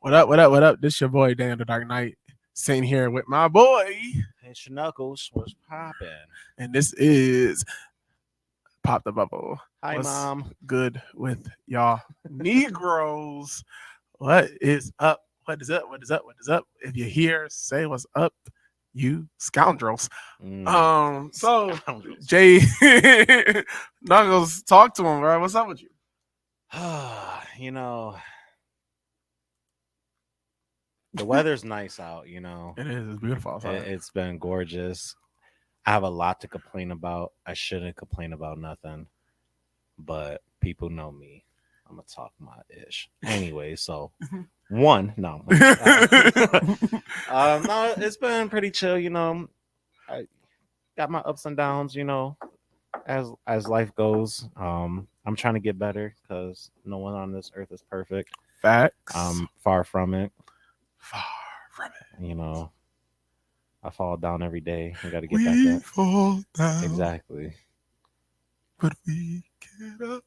What up, what up, what up? This your boy, Dan the Dark Knight, sitting here with my boy. It's your Knuckles. What's poppin'? And this is Pop the Bubble. Hi, What's Mom. good with y'all Negroes? What is up? What is up? What is up? What is up? If you're here, say what's up, you scoundrels. So Scoundrels. Jay Knuckles, talk to him, bro. What's up with you? You know, the weather's nice out, you know. It is. It's beautiful outside. It's been gorgeous. I have a lot to complain about. I shouldn't complain about nothing, but people know me. I'm gonna talk my ish anyway. So, no, it's been pretty chill. You know, I got my ups and downs. You know, as life goes. I'm trying to get better because no one on this earth is perfect. Facts. Far from it. Far from it. You know, I fall down every day. I got to get We back up. fall down. Exactly. But we get up,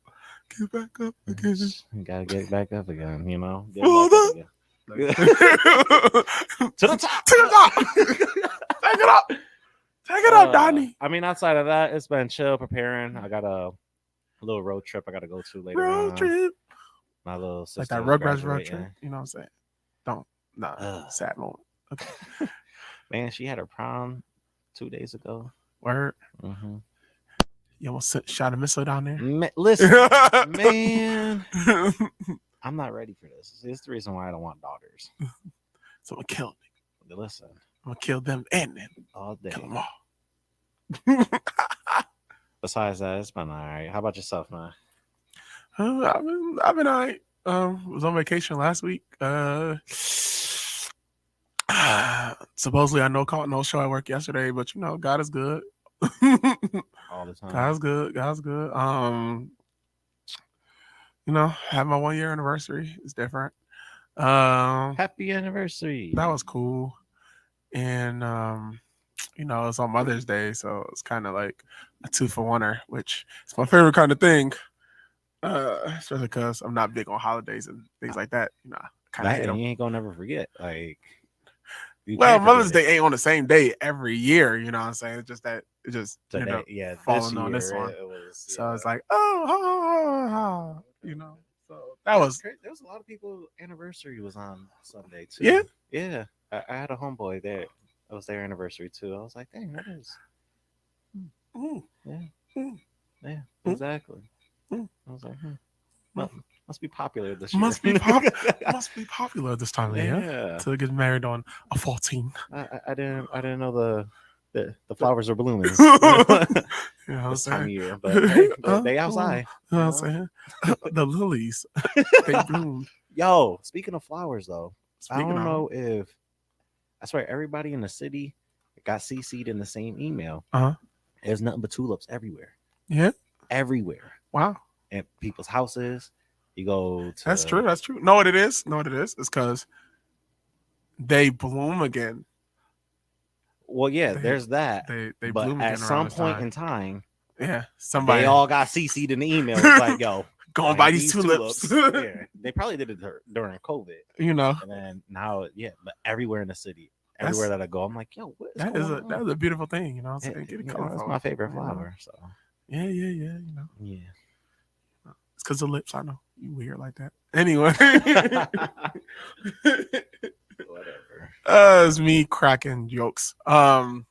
get back up again. You gotta get back up again, you know. Get For back up again. to the top. To the top. Take it up. Take it up, Donnie. I mean, outside of that, it's been chill preparing. I got a little road trip I got to go to later Road on. trip. My little sister. Like that was Rugrats road graduating. trip. You know what I'm saying? Sad moment. Okay. Man, she had her prom 2 days ago. Word. Mm-hmm. You almost shot a missile down there. Listen, man, I'm not ready for this. It's the reason why I don't want daughters. So I'm going to kill them. Listen, I'm going to kill them and them. all day. Kill them all. Besides that, it's been all right. How about yourself, man? I've been all right. Was on vacation last week. Supposedly I caught no show at work yesterday, but you know, God is good. All the time. God's good. God's good. You know, had my 1 year anniversary. It's different. Happy anniversary. That was cool. And you know, it's on Mother's Day, so it's kind of like a 2-for-1er, which is my favorite kind of thing. Especially because I'm not big on holidays and things like that. You know, kind of hate them. You ain't gonna never forget. Like, well, Mother's Day ain't on the same day every year. You know what I'm saying? It's just that it just today, falling on this one. It was, so it's like, you know. So that was. There was a lot of people. Anniversary was on Sunday too. Yeah, yeah. I had a homeboy there. It was their anniversary too. I was like, dang, that is. Yeah, exactly. I was like, must be popular this year. Must be popular this time of year to get married on a 14. I didn't know the flowers are blooming. You know this time of year, but hey, they outside. You know what I'm saying? The lilies, they bloomed. Yo, speaking of flowers, though, I don't know if I swear everybody in the city got CC'd in the same email. There's nothing but tulips everywhere. Yeah, everywhere. Wow. At people's houses, you go to. That's true. That's true. Know what it is? It's because they bloom again. Well, yeah, there's that. They but bloom at again some point in time, somebody they all got CC'd in the email. It's like, yo, go and buy these tulips. Yeah, they probably did it during COVID. You know, and then now, but everywhere in the city, everywhere that I go, I'm like, yo, what is that is a beautiful thing. You know, what I'm saying? That's my favorite flower. So yeah. You know, yeah. It's because the lips. I know you weird like that. Anyway, whatever. It's me cracking jokes. But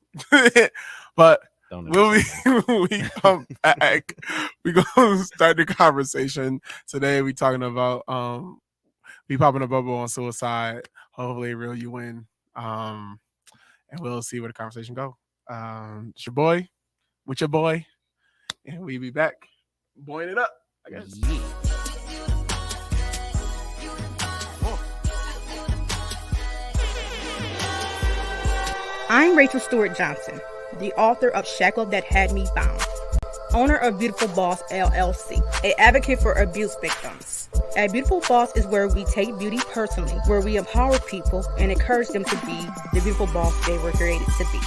when we come back, we gonna start the conversation today. We talking about we popping a bubble on suicide. Hopefully, real you win. And we'll see where the conversation go. It's your boy, with your boy, and we be back, boying it up. I guess. Yeah. I'm Rachel Stewart Johnson, the author of Shackled That Had Me Bound, owner of Beautiful Boss LLC, an advocate for abuse victims. At Beautiful Boss is where we take beauty personally, where we empower people and encourage them to be the beautiful boss they were created to be.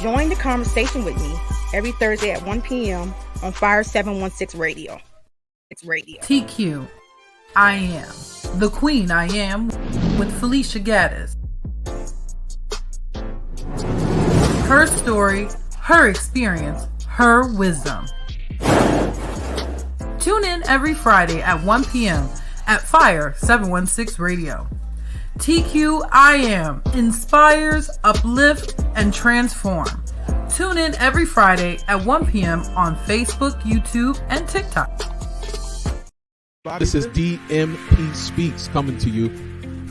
Join the conversation with me every Thursday at 1 p.m. on Fire 716 Radio. It's radio. TQ, I am. The Queen I Am with Felicia Gaddis. Her story, her experience, her wisdom. Tune in every Friday at 1 p.m. at Fire 716 Radio. TQIM inspires, uplift, and transform. Tune in every Friday at 1 p.m. on Facebook, YouTube, and TikTok. This is DMP Speaks coming to you.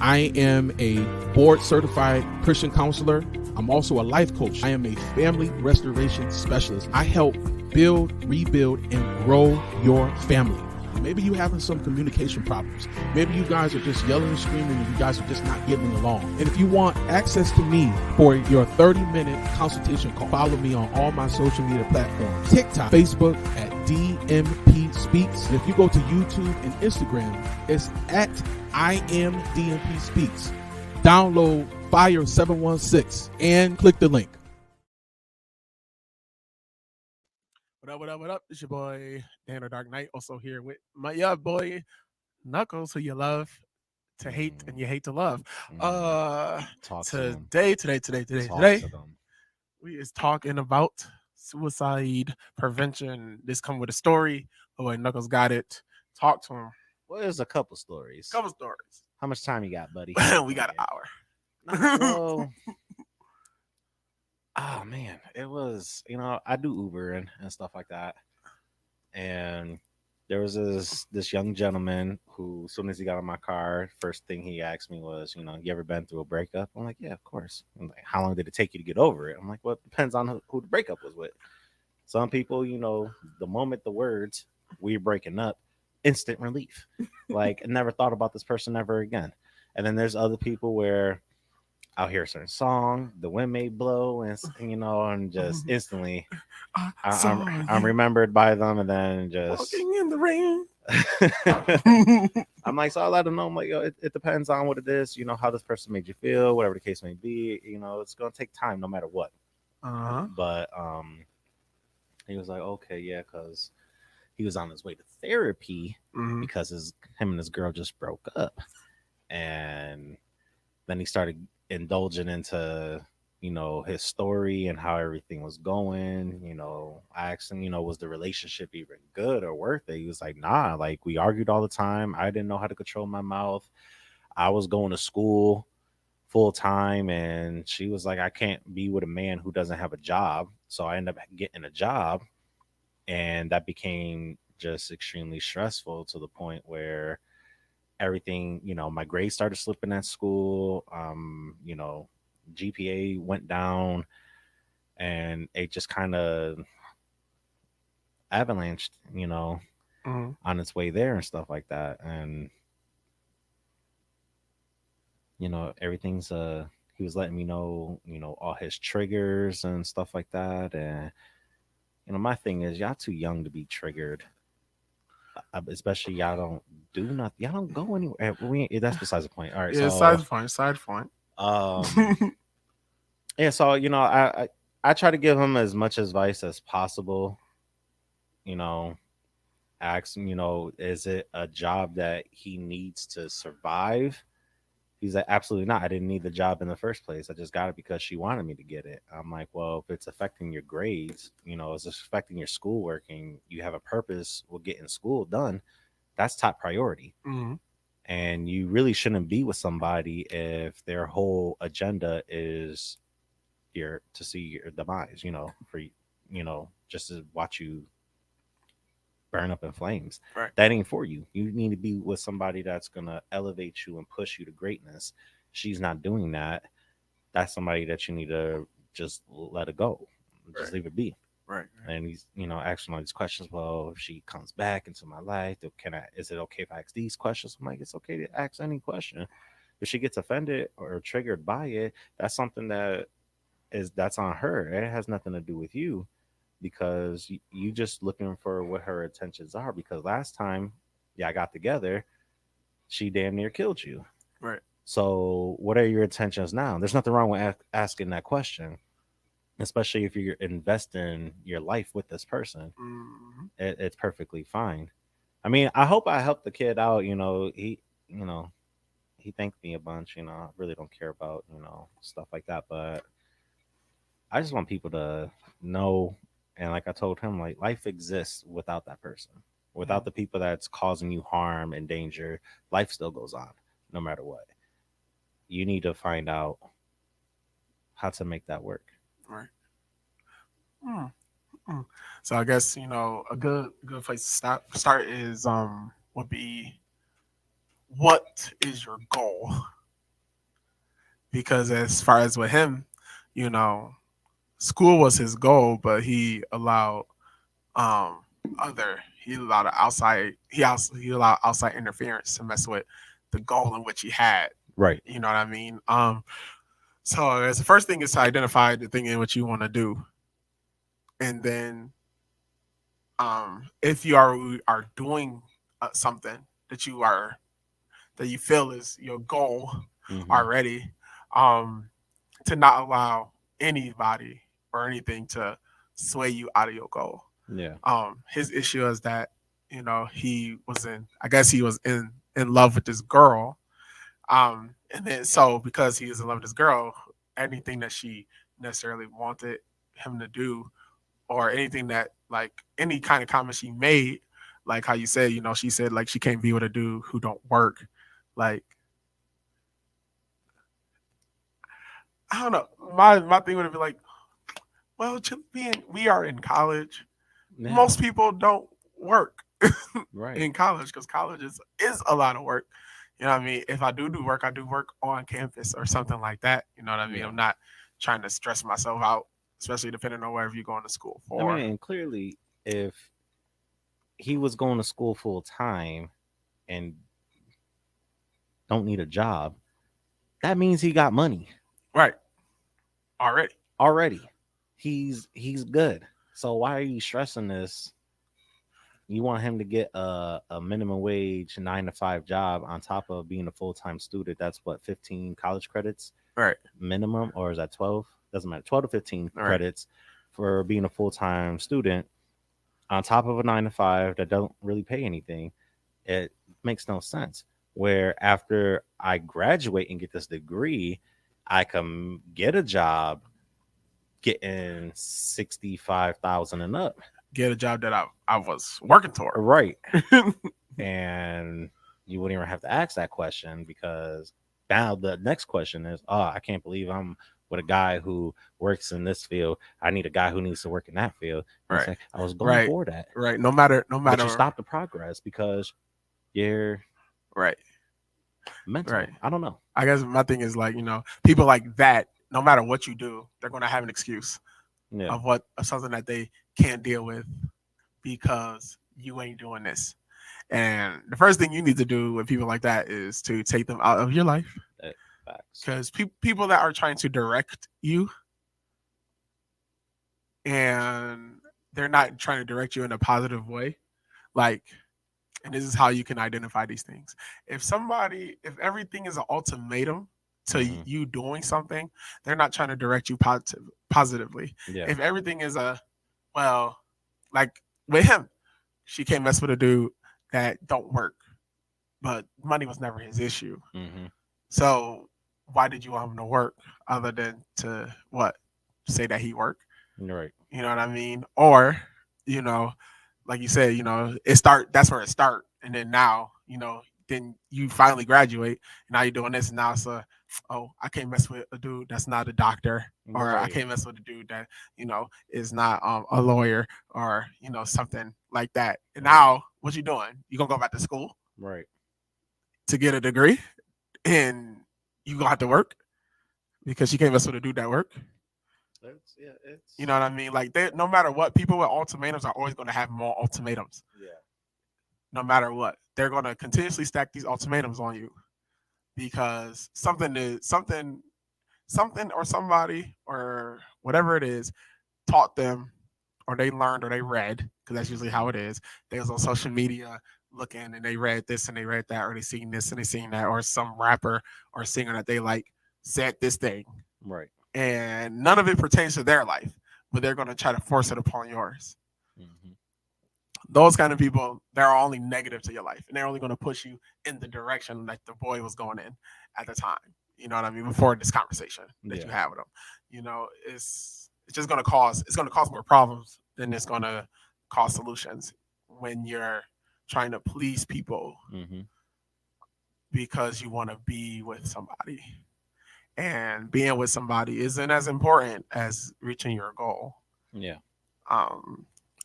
I am a board certified Christian counselor. I'm also a life coach. I am a family restoration specialist. I help build, rebuild, and grow your family. Maybe you're having some communication problems. Maybe you guys are just yelling and screaming and you guys are just not getting along. And if you want access to me for your 30-minute consultation call, follow me on all my social media platforms. TikTok, Facebook at DMP Speaks. And if you go to YouTube and Instagram, it's at I am DMP Speaks. Download Fire 716 and click the link. What up? It's your boy, Dan or Dark Knight, also here with my boy, Knuckles, who you love to hate and you hate to love. Talk Today, we is talking about suicide prevention. This come with a story. Oh, Knuckles got it. Talk to him. Well, there's a couple stories. How much time you got, buddy? We got an hour. Well, oh man, it was, I do Uber and stuff like that. And there was this young gentleman who, as soon as he got in my car, first thing he asked me was, you ever been through a breakup? I'm like, yeah, of course. I'm like, how long did it take you to get over it? I'm like, well, it depends on who the breakup was with. Some people, the moment the words, we're breaking up, instant relief. Like, I never thought about this person ever again. And then there's other people where I'll hear a certain song, the wind may blow, and and just instantly I'm remembered by them, and then just walking in the rain. I'm like, so I let them know. I'm like, it depends on what it is, how this person made you feel, whatever the case may be. It's gonna take time, no matter what. But he was like, okay, yeah, because he was on his way to therapy because him and his girl just broke up, and then he started indulging into his story and how everything was going. I asked him, was the relationship even good or worth it? He was like, nah, like, we argued all the time. I didn't know how to control my mouth. I was going to school full time, and she was like, I can't be with a man who doesn't have a job. So I ended up getting a job, and that became just extremely stressful to the point where everything, my grades started slipping at school. GPA went down, and it just kind of avalanched, on its way there and stuff like that. And everything's he was letting me know, all his triggers and stuff like that. And my thing is, y'all too young to be triggered. Especially y'all don't do nothing. Y'all don't go anywhere. That's besides the point. All right. Yeah, so, side point. Yeah. So, I try to give him as much advice as possible. Ask him, is it a job that he needs to survive? He's like, absolutely not. I didn't need the job in the first place. I just got it because she wanted me to get it. I'm like, well, if it's affecting your grades, it's affecting your schoolwork, and you have a purpose with getting school done, that's top priority. And you really shouldn't be with somebody if their whole agenda is to see your demise, for just to watch you burn up in flames. Right. That ain't for you. You need to be with somebody that's gonna elevate you and push you to greatness. She's not doing that. That's somebody that you need to just let it go. Just leave it be. Right. And he's, asking all these questions. Well, if she comes back into my life, is it okay if I ask these questions? I'm like, it's okay to ask any question. If she gets offended or triggered by it, that's something that's on her. It has nothing to do with you, because you just looking for what her intentions are. Because last time y'all got together, she damn near killed you. Right. So what are your intentions now? There's nothing wrong with asking that question, especially if you're investing your life with this person. It's perfectly fine. I mean, I hope I helped the kid out. he thanked me a bunch. I really don't care about stuff like that, but I just want people to know. And like I told him, like life exists without that person, without the people that's causing you harm and danger. Life still goes on, no matter what. You need to find out how to make that work. Right. So I guess a good place to start is would be, what is your goal? Because as far as with him, school was his goal, but he allowed he allowed outside interference to mess with the goal in which he had. Right. You know what I mean? So as the first thing is to identify the thing in which you want to do, and then if you are doing something that you feel is your goal already, to not allow anybody or anything to sway you out of your goal. Yeah. His issue is that he was in love with this girl, and then so because he was in love with this girl, anything that she necessarily wanted him to do, or anything that, like, any kind of comment she made, like how you said, she said like she can't be with a dude who don't work. Like, I don't know. My thing would have been like, well, we are in college. Yeah. Most people don't work Right. in college, because college is a lot of work. You know what I mean? If I do work, I do work on campus or something like that. You know what I mean? Yeah. I'm not trying to stress myself out, especially depending on wherever you're going to school for. I mean, and clearly, if he was going to school full time and don't need a job, that means he got money. Right. Already. He's good. So why are you stressing this? You want him to get a minimum wage 9-to-5 job on top of being a full-time student. That's what, 15 college credits? Right. Minimum, or is that 12? Doesn't matter. 12 to 15 Right. credits for being a full-time student on top of a 9-to-5 that don't really pay anything. It makes no sense. Where after I graduate and get this degree, I can get a job getting 65,000 and up. Get a job that I was working toward. Right. And you wouldn't even have to ask that question, because now the next question is, I can't believe I'm with a guy who works in this field. I need a guy who needs to work in that field. Right. Like, I was going for that. Right. No matter. But you stop the progress because you're right. mental. Right. I don't know. I guess my thing is, like, people like that, no matter what you do, they're going to have an excuse of something that they can't deal with because you ain't doing this. And the first thing you need to do with people like that is to take them out of your life. Because people that are trying to direct you, and they're not trying to direct you in a positive way, like, and this is how you can identify these things. If everything is an ultimatum to you doing something, they're not trying to direct you positively. Yeah. If everything is like with him, she can't mess with a dude that don't work, but money was never his issue. So why did you want him to work other than to say that he worked? Right. You know what I mean? Or, like you said, that's where it start. And then now, then you finally graduate, and now you're doing this, and now it's I can't mess with a dude that's not a doctor, or Right. I can't mess with a dude that, is not a lawyer, or, something like that. And now what you doing? You gonna go back to school Right. to get a degree, and you gonna have to work because you can't mess with a dude that work. You know what I mean? Like, no matter what, people with ultimatums are always going to have more ultimatums. Yeah. No matter what, they're going to continuously stack these ultimatums on you because something or somebody or whatever it is taught them, or they learned, or they read, because that's usually how it is. They was on social media looking, and they read this and they read that, or they seen this and they seen that, or some rapper or singer that they like said this thing. Right. And none of it pertains to their life, but they're going to try to force it upon yours. those kind of people, they're only negative to your life, and they're only going to push you in the direction that the boy was going in at the time. You know what I mean? Before this conversation that you have with them, you know, it's just going to cause more problems than it's going to cause solutions when you're trying to please people because you want to be with somebody, and being with somebody isn't as important as reaching your goal. Yeah.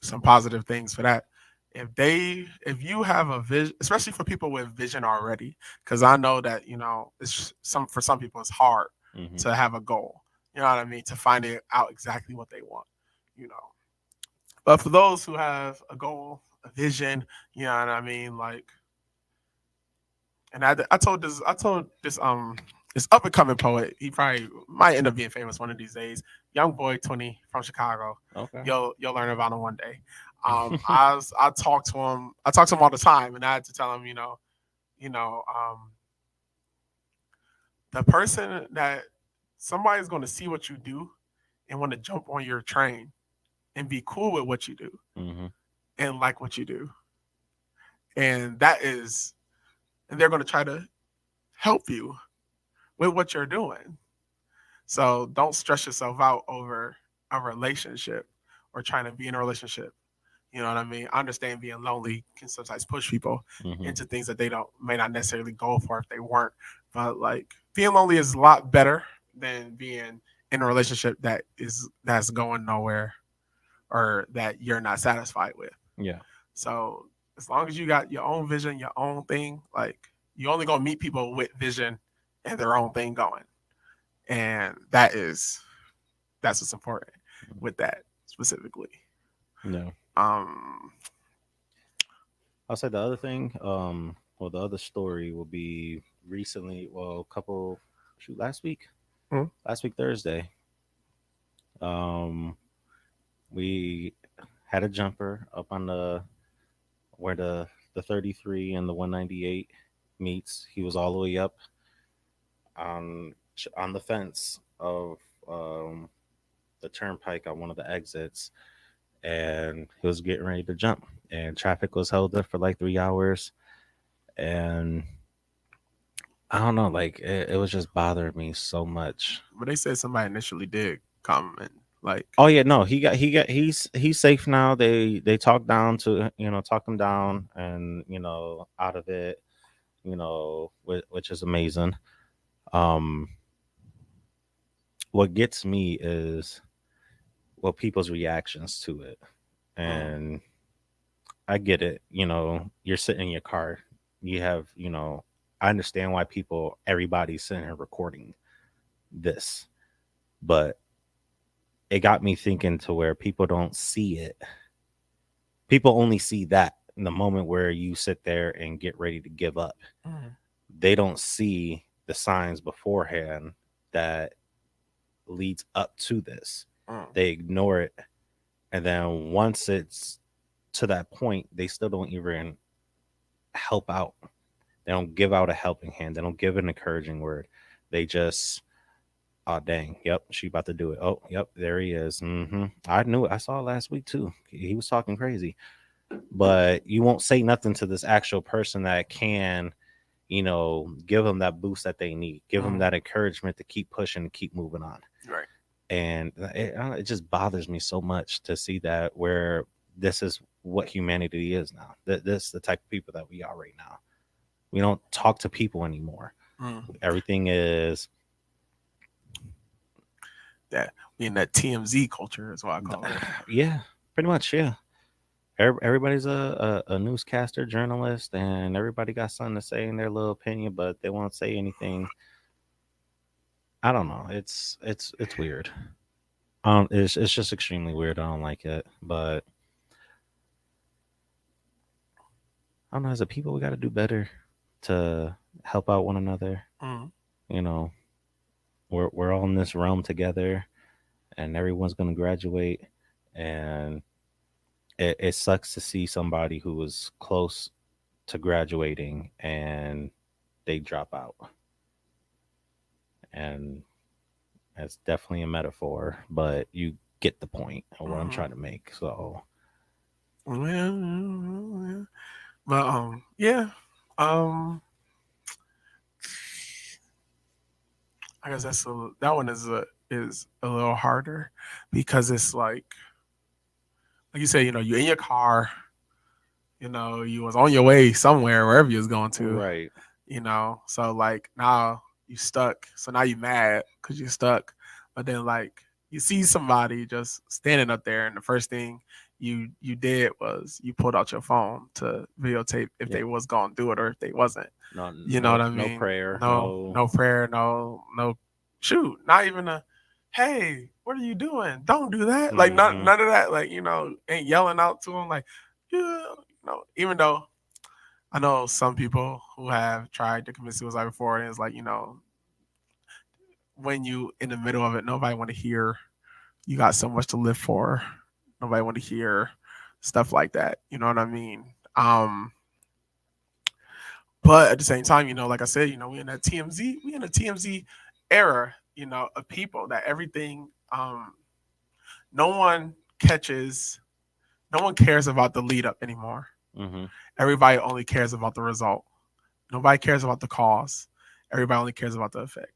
Some positive things for that. If you have a vision, especially for people with vision already, because I know that, you know, for some people it's hard to have a goal. You know what I mean? To find it out exactly what they want, you know. But for those who have a goal, a vision, you know what I mean, like, and I told this this up and coming poet, he probably might end up being famous one of these days. Young boy 20 from Chicago. Okay. You'll learn about him one day. I talk to him all the time, and I had to tell him, the person that somebody's going to see what you do and want to jump on your train and be cool with what you do and like what you do. And they're going to try to help you with what you're doing. So don't stress yourself out over a relationship or trying to be in a relationship. You know what I mean? I understand being lonely can sometimes push people into things that they may not necessarily go for if they weren't. But like, being lonely is a lot better than being in a relationship that's going nowhere or that you're not satisfied with. Yeah. So as long as you got your own vision, your own thing, like, you only gonna meet people with vision and their own thing going. And that's what's important with that specifically. No. I'll say the other thing, the other story will be recently, last week Thursday, we had a jumper up on where the 33 and the 198 meets. He was all the way up on the fence of the turnpike on one of the exits, and he was getting ready to jump, and traffic was held up for like 3 hours. And I don't know, like, it was just bothering me so much. But they said somebody initially did come and like, oh yeah, no, he's safe now. They talked him down and, out of it, which is amazing. What gets me is people's reactions to it. And I get it. You're sitting in your car. You have, I understand why everybody's sitting here recording this, but it got me thinking to where people don't see it. People only see that in the moment where you sit there and get ready to give up. They don't see the signs beforehand that leads up to this. They ignore it. And then once it's to that point, they still don't even help out. They don't give out a helping hand. They don't give an encouraging word. They just, oh, dang. Yep. She about to do it. Oh, yep. There he is. I knew it. I saw it last week too. He was talking crazy, but you won't say nothing to this actual person that can, give them that boost that they need, give them that encouragement to keep pushing and keep moving on. Right. And it just bothers me so much to see that where this is what humanity is now. This is the type of people that we are right now. We don't talk to people anymore. Everything is that in that TMZ culture is what I call it. Yeah, pretty much. Yeah. Everybody's a newscaster, journalist, and everybody got something to say in their little opinion, but they won't say anything. I don't know. It's weird. It's just extremely weird. I don't like it, but I don't know. As a people, we got to do better to help out one another. We're all in this realm together, and everyone's going to graduate, and it sucks to see somebody who was close to graduating and they drop out. And that's definitely a metaphor, but you get the point of what I'm trying to make. So Well, but yeah. Um, I guess that one is a little harder because it's like you say, you're in your car, you was on your way somewhere, wherever you was going to, Right. so like now you stuck. So now you mad because you're stuck. But then like you see somebody just standing up there, and the first thing you did was you pulled out your phone to videotape if they was gonna do it or if they wasn't. No, You know what I mean? No prayer. No prayer. No shoot. Not even a hey, what are you doing? Don't do that. Like none of that. Like ain't yelling out to them. Like yeah, even though I know some people who have tried to commit suicide before, and it's like when you in the middle of it, nobody want to hear you got so much to live for. Nobody want to hear stuff like that. You know what I mean? But at the same time, like I said, we in that TMZ, we in a TMZ era, of people that everything, no one cares about the lead up anymore. Mm-hmm. Everybody only cares about the result. Nobody cares about the cause. Everybody only cares about the effect.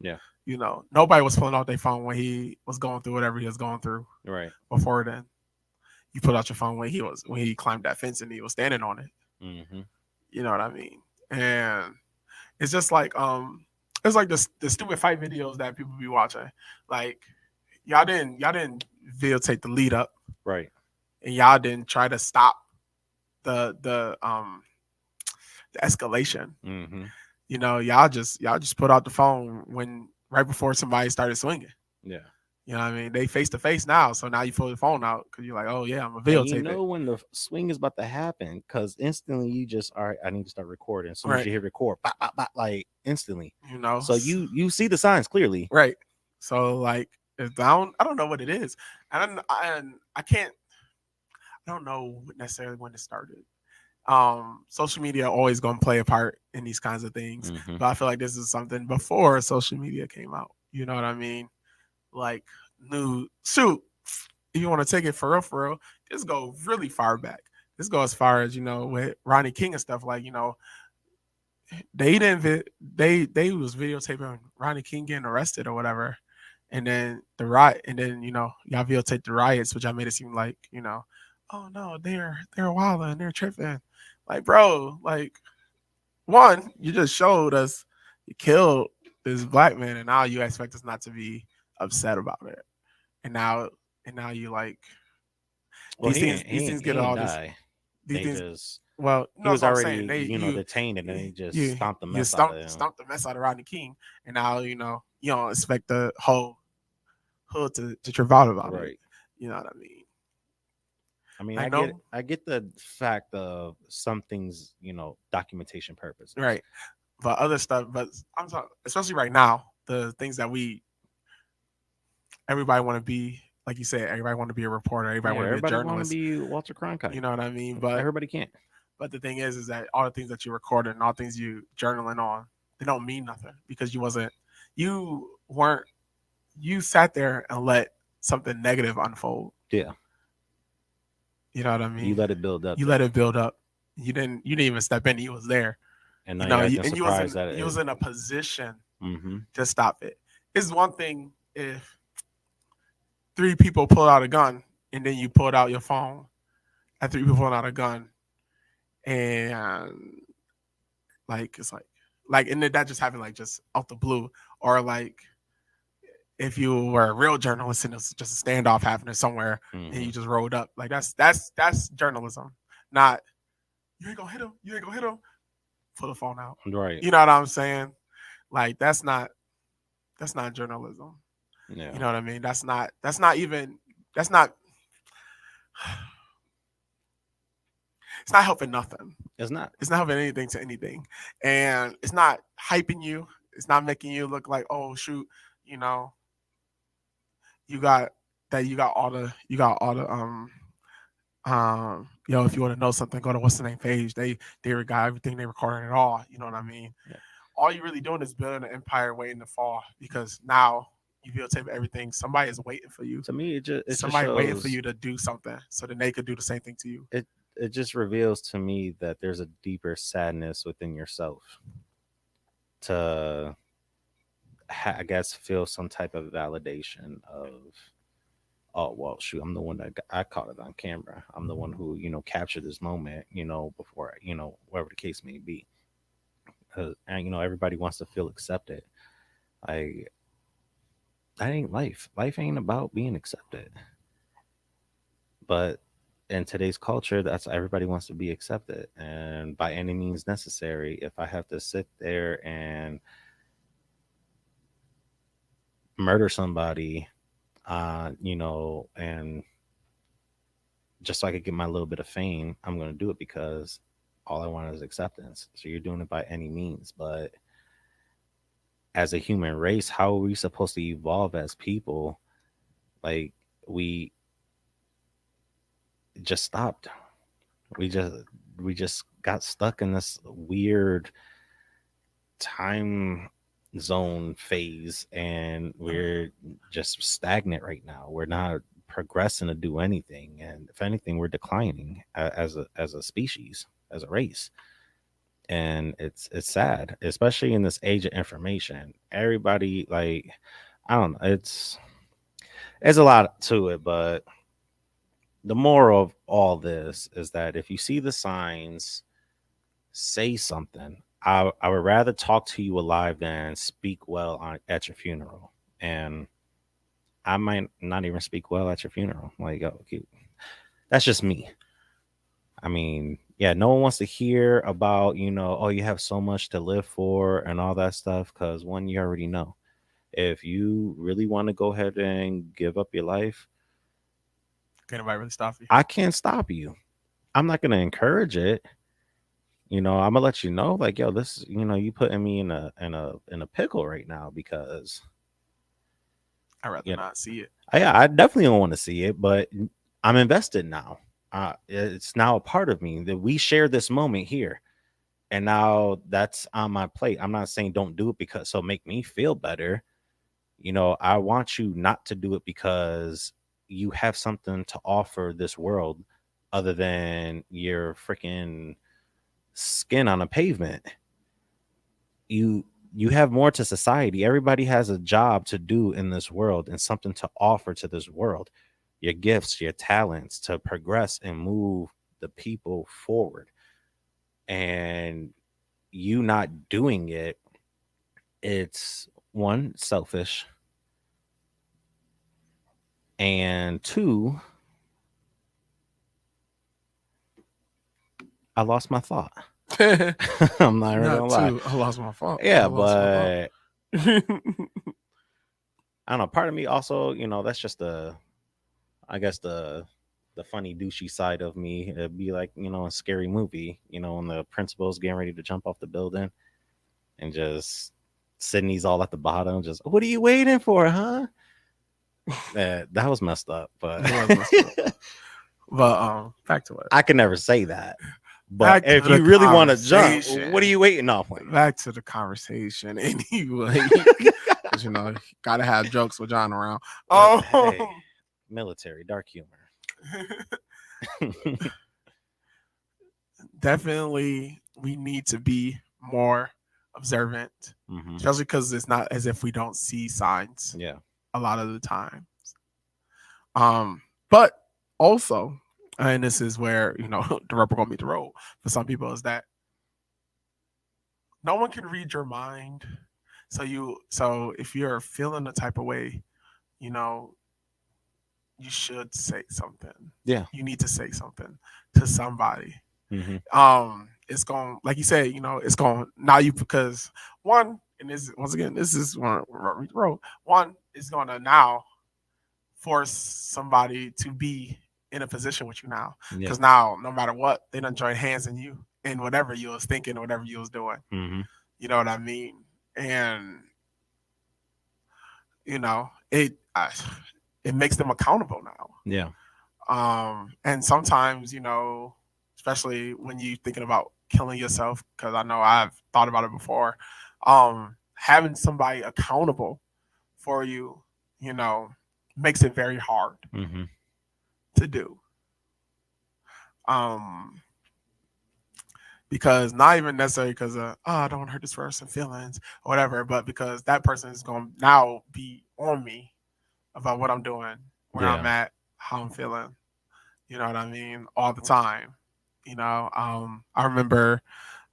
Yeah. Nobody was pulling out their phone when he was going through whatever he was going through. Right. Before then, you pulled out your phone when he climbed that fence and he was standing on it. Mm-hmm. You know what I mean? And it's just like it's like the stupid fight videos that people be watching. Like y'all didn't videotape the lead up, right? And y'all didn't try to stop the escalation. Mm-hmm. Y'all just put out the phone right before somebody started swinging. Yeah. You know what I mean? They face to face now, so now you pull the phone out because you're like, oh yeah, I'm a videotape it. When the swing is about to happen, because instantly you just all right. I need to start recording. As soon as you hit record, bop, bop, bop, like instantly. So you see the signs clearly, right? So like, it's down. I don't know what it is, and I can't. I don't know necessarily when it started. Social media always gonna play a part in these kinds of things, but I feel like this is something before social media came out. You know what I mean? Like if you want to take it for real, just go really far back. This go as far as with Ronnie King and stuff. Like they was videotaping Ronnie King getting arrested or whatever, and then the riot, and then y'all videotaped the riots, which I made it seem like oh no, they're wilding, they're tripping. Like bro, like one, you just showed us you killed this black man, and now you expect us not to be upset about it, and now you like these things get all this. These things. Just, well, he was already detained, and then he just stomped the mess out of him. Stomped the mess out of Rodney King, and now you don't expect the whole hood to trip out about it. You know what I mean? I mean, I get the fact of some things, documentation purpose, right? But other stuff, but I'm talking, especially right now, the things that everybody want to be, like you said, everybody want to be a reporter, everybody want to be a journalist, want to be Walter Cronkite. You know what I mean? But everybody can't. But the thing is that all the things that you recorded and all the things you journaling on, they don't mean nothing because you sat there and let something negative unfold. Yeah. You know what I mean? You let it build up. You let it build up. You didn't even step in. You was there. And now you was in a position to stop it. It's one thing if 3 people pull out a gun and then you pulled out your phone and 3 people pulled out a gun and it's like and then that just happened like just out the blue, or like if you were a real journalist and it's just a standoff happening somewhere and you just rolled up, like that's journalism. Not you ain't gonna hit him, pull the phone out. Right. You know what I'm saying? Like that's not journalism. Yeah. You know what I mean? It's not helping nothing. It's not helping anything to anything. And it's not hyping you. It's not making you look like, oh shoot, you got all the if you want to know something, go to what's the name page. They got everything, they recording it all. You know what I mean? Yeah. All you really doing is building an empire waiting to fall, because now you videotape everything, somebody is waiting for you. To me, it Somebody just waiting for shows, you to do something so then they could do the same thing to you. it just reveals to me that there's a deeper sadness within yourself to I guess feel some type of validation of, oh well, shoot, I'm the one that I caught it on camera. I'm the one who captured this moment, before whatever the case may be. And everybody wants to feel accepted. Like, that ain't life. Life ain't about being accepted. But in today's culture, that's everybody wants to be accepted, and by any means necessary. If I have to sit there and murder somebody, and just so I could get my little bit of fame, I'm going to do it because all I want is acceptance. So you're doing it by any means. But as a human race, how are we supposed to evolve as people? Like, we just stopped. We just got stuck in this weird time zone phase, and we're just stagnant right now. We're not progressing to do anything, and if anything, we're declining as a species, as a race. And it's sad, especially in this age of information. Everybody, like, I don't know, it's a lot to it, but the moral of all this is that if you see the signs, say something. I would rather talk to you alive than speak well at your funeral. And I might not even speak well at your funeral. Like, okay, that's just me. I mean, yeah, no one wants to hear about, oh, you have so much to live for and all that stuff. Because one, you already know. If you really want to go ahead and give up your life, Can't nobody really stop you. I can't stop you. I'm not going to encourage it. I'm gonna let you know, like, yo, this, you putting me in a pickle right now, because I'd rather not see it. I definitely don't want to see it, but I'm invested now. It's now a part of me that we share this moment here, and now that's on my plate. I'm not saying don't do it because so make me feel better. I want you not to do it because you have something to offer this world other than your freaking skin on a pavement. You have more to society. Everybody has a job to do in this world and something to offer to this world. Your gifts, your talents to progress and move the people forward. And you not doing it, it's one, selfish, and two, I lost my thought. I'm not even gonna lie. I lost my thought. Yeah, but I don't know. Part of me also, that's just I guess the funny douchey side of me. It'd be like, a scary movie, when the principal's getting ready to jump off the building and just Sydney's all at the bottom, just, what are you waiting for, huh? That was messed up, but but back to it. I can never say that. But Back to if the you really want to jump, conversation. what are you waiting off? Back to the conversation anyway. 'Cause, gotta have jokes with John around. Oh, Hey, military, dark humor. definitely we need to be more observant, Mhm. especially because it's not as if we don't see signs Yeah. a lot of the times. But also, and this is where the rubber gonna meet the road for some people, is that no one can read your mind. So if you're feeling the type of way, you should say something. Yeah. You need to say something to somebody. Mhm. It's going, like you said, it's going now, because one, and this once again, this is one road. One is going to now force somebody to be in a position with you now, Yeah. because now no matter what, they done join hands in you in whatever you was thinking, whatever you was doing. Mhm. You know what I mean? And it makes them accountable now. Yeah. And sometimes, especially when you're thinking about killing yourself, because I know I've thought about it before, having somebody accountable for you makes it very hard Mm-hmm. to do. Because not even necessarily because I don't want to hurt this person's feelings or whatever, but because that person is going to now be on me about what I'm doing, where I'm Yeah. at, how I'm feeling. You know what I mean? All the time. I remember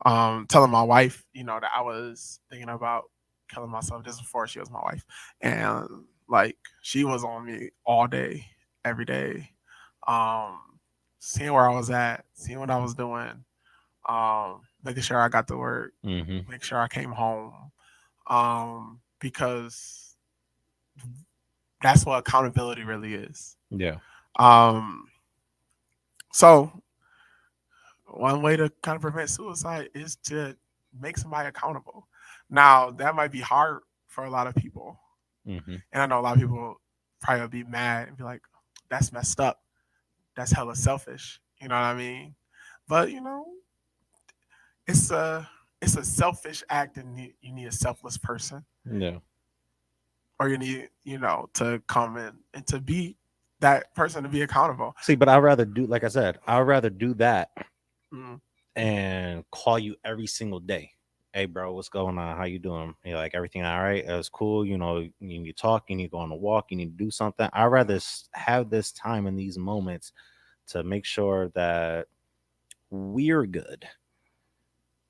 telling my wife, that I was thinking about killing myself. This before she was my wife, and like she was on me all day, every day, seeing where I was at, seeing what I was doing, making sure I got to work, Mm-hmm. make sure I came home, because that's what accountability really is. Yeah. So one way to kind of prevent suicide is to make somebody accountable. Now that might be hard for a lot of people, Mm-hmm. and I know a lot of people probably will be mad and be like, "That's messed up. That's hella selfish." You know what I mean? But it's a selfish act, and you need a selfless person, Yeah. or you need to come in and to be that person to be accountable. See, but I'd rather do, like I said, I'd rather do that Mm, and call you every single day. Hey, bro, what's going on? How you doing? You're like, everything all right? It was cool. You need to talk. You need to go on a walk. You need to do something. I'd rather have this time in these moments to make sure that we're good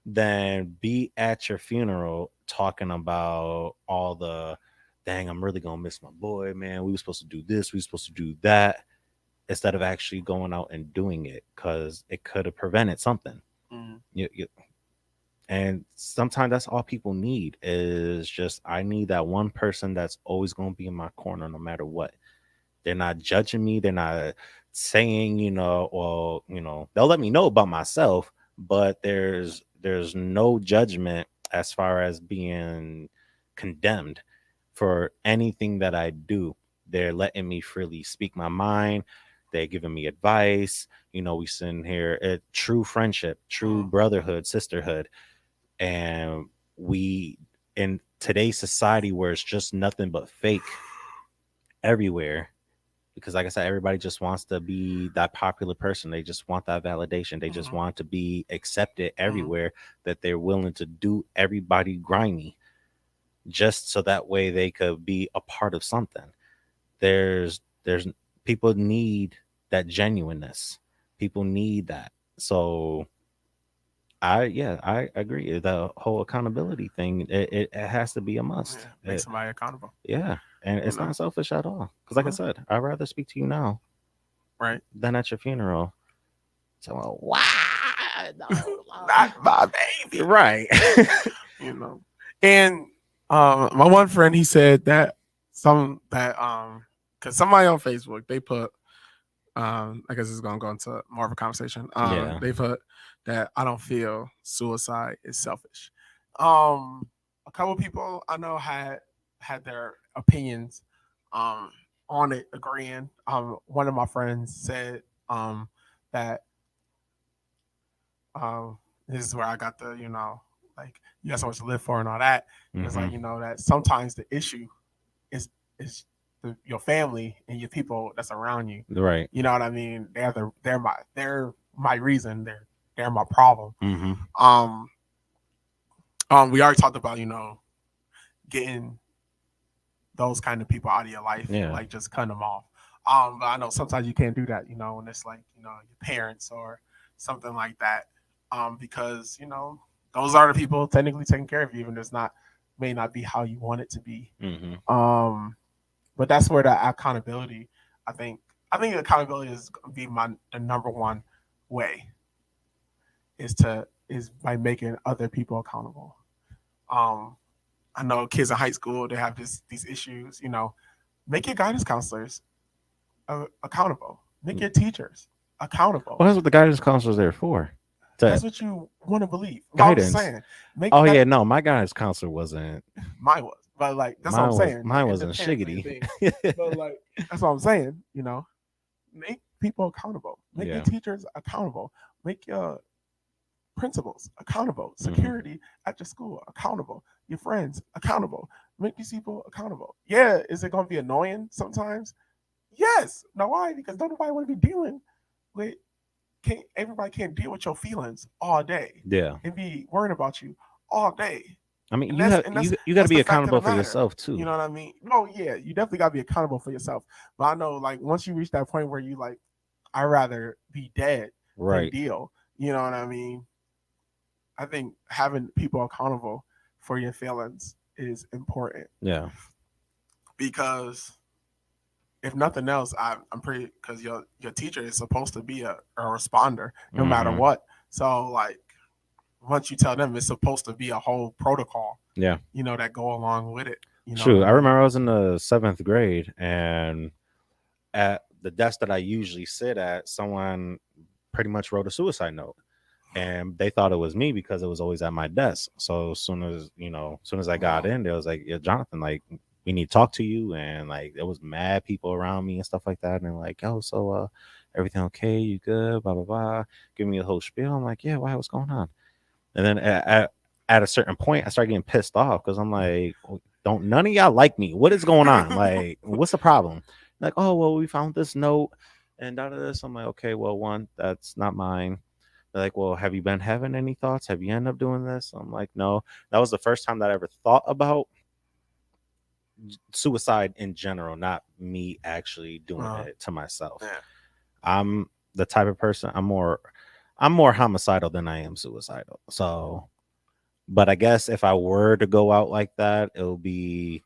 than be at your funeral talking about all the, dang, I'm really going to miss my boy, man. We were supposed to do this. We were supposed to do that, instead of actually going out and doing it, because it could have prevented something. mm, And sometimes that's all people need is just, I need that one person that's always going to be in my corner no matter what. They're not judging me. They're not saying, they'll let me know about myself, but there's no judgment as far as being condemned for anything that I do. They're letting me freely speak my mind. They're giving me advice. We sitting here at true friendship, true brotherhood, sisterhood. And we, in today's society where it's just nothing but fake everywhere, because like I said, everybody just wants to be that popular person. They just want that validation. They just want to be accepted everywhere, that they're willing to do everybody grimy just so that way they could be a part of something. There's people need that genuineness. People need that. So I agree. The whole accountability thing, it has to be a must. make somebody accountable. Yeah. And it's not selfish at all. Because like I said, I'd rather speak to you now, right, than at your funeral. So wow, not my baby, right. And my one friend, he said that because somebody on Facebook, they put I guess it's gonna go into more of a conversation. Yeah. They put that I don't feel suicide is selfish. A couple people I know had their opinions on it, agreeing. One of my friends said that this is where I got the like you got so much to live for and all that. It's like that sometimes the issue is your family and your people that's around you. Right. You know what I mean? They're my reason. They're my problem. We already talked about getting those kind of people out of your life, like just cutting them off. But I know sometimes you can't do that, when it's like your parents or something like that, because those are the people technically taking care of you, even if it's may not be how you want it to be. But that's where the accountability, I think accountability is going to be the number one way is by making other people accountable. I know kids in high school, they have these issues, make your guidance counselors accountable. Make your teachers accountable. Well, that's what the guidance counselor is there for. That's what you want to believe. Guidance. I'm saying, no, my guidance counselor wasn't. Mine was. But like that's what I'm saying. Mine wasn't shiggity. But like that's what I'm saying. Make people accountable. Make your teachers accountable. Make your principals accountable. Security at your school accountable. Your friends accountable. Make these people accountable. Yeah, is it going to be annoying sometimes? Yes. Now why? Because don't nobody want to be dealing with. Everybody can't deal with your feelings all day Yeah. and be worrying about you all day. I mean, And you that's have and that's you got to that's be the fact of the accountable for matter. yourself too. You know what I mean? No, yeah, you definitely got to be accountable for yourself. But I know, like, once you reach that point where you like, I'd rather be dead than Right. deal. You know what I mean? I think having people accountable for your feelings is important Yeah. because if nothing else, I'm pretty because your teacher is supposed to be a responder no matter Mhm. what. So like once you tell them, it's supposed to be a whole protocol, Yeah. you know, that go along with it. You know True. what I I mean? remember I was in the 7th grade, and at the desk that I usually sit at, someone pretty much wrote a suicide note, and they thought it was me because it was always at my desk. So as soon as I got in, they was like, "Yeah, Jonathan, like, we need to talk to you," and like there was mad people around me and stuff like that, and they're like, "Oh, so everything okay? You good? Blah blah blah." Give me a whole spiel. I'm like, "Yeah, why? What's going on?" And then at a certain point, I started getting pissed off because I'm like, "Don't none of y'all like me? What is going on? Like, what's the problem?" Like, "Oh, well, we found this note and out of this." I'm like, "Okay, well, one, that's not mine." They're like, "Well, have you been having any thoughts? Have you ended up doing this?" I'm like, "No." That was the first time that I ever thought about suicide in general, not me actually doing it to myself. Yeah. I'm the type of person, I'm more homicidal than I am suicidal. So, but I guess if I were to go out like that, it'll be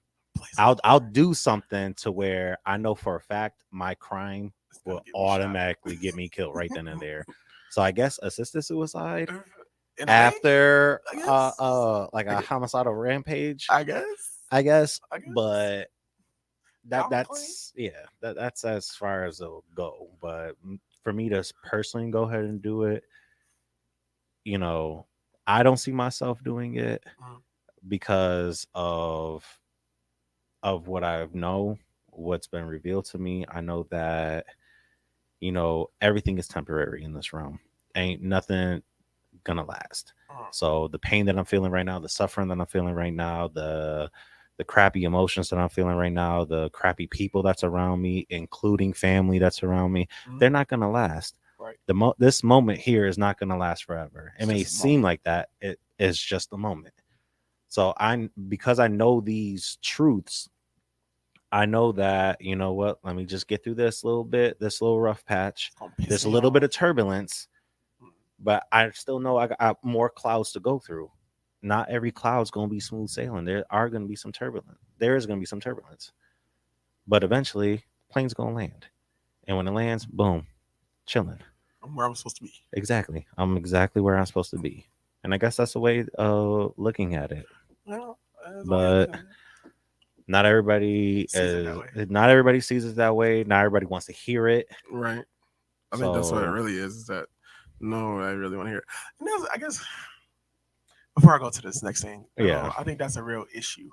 I'll do something to where I know for a fact my crime will automatically get me killed right then and there. So I guess assisted suicide In a way, after I guess. like a homicidal rampage, I guess. but Valid that's that's as far as it'll go. But for me to personally go ahead and do it, you know, I don't see myself doing it because of what I know, what's been revealed to me. I know that, you know, everything is temporary in this realm. Ain't nothing gonna last. So the pain that I'm feeling right now, the suffering that I'm feeling right now, the crappy emotions that I'm feeling right now, the crappy people that's around me, including family that's around me, they're not gonna last. Right. This moment here is not gonna last forever. It may seem like that. It is just a moment. So because I know these truths, I know that, you know what, let me just get through this little bit, this little rough patch, this little bit of turbulence, but I still know I got more clouds to go through. Not every cloud's going to be smooth sailing. There are going to be some turbulence. There is going to be some turbulence. But eventually, the plane's going to land. And when it lands, boom, chilling. I'm where I'm supposed to be. Exactly. I'm exactly where I'm supposed to be. And I guess that's the way of looking at it. Well, but not everybody sees it that way. Not everybody wants to hear it. Right. I think that's what it really is that no, I really want to hear it. And I guess before I go to this next thing, I think that's a real issue.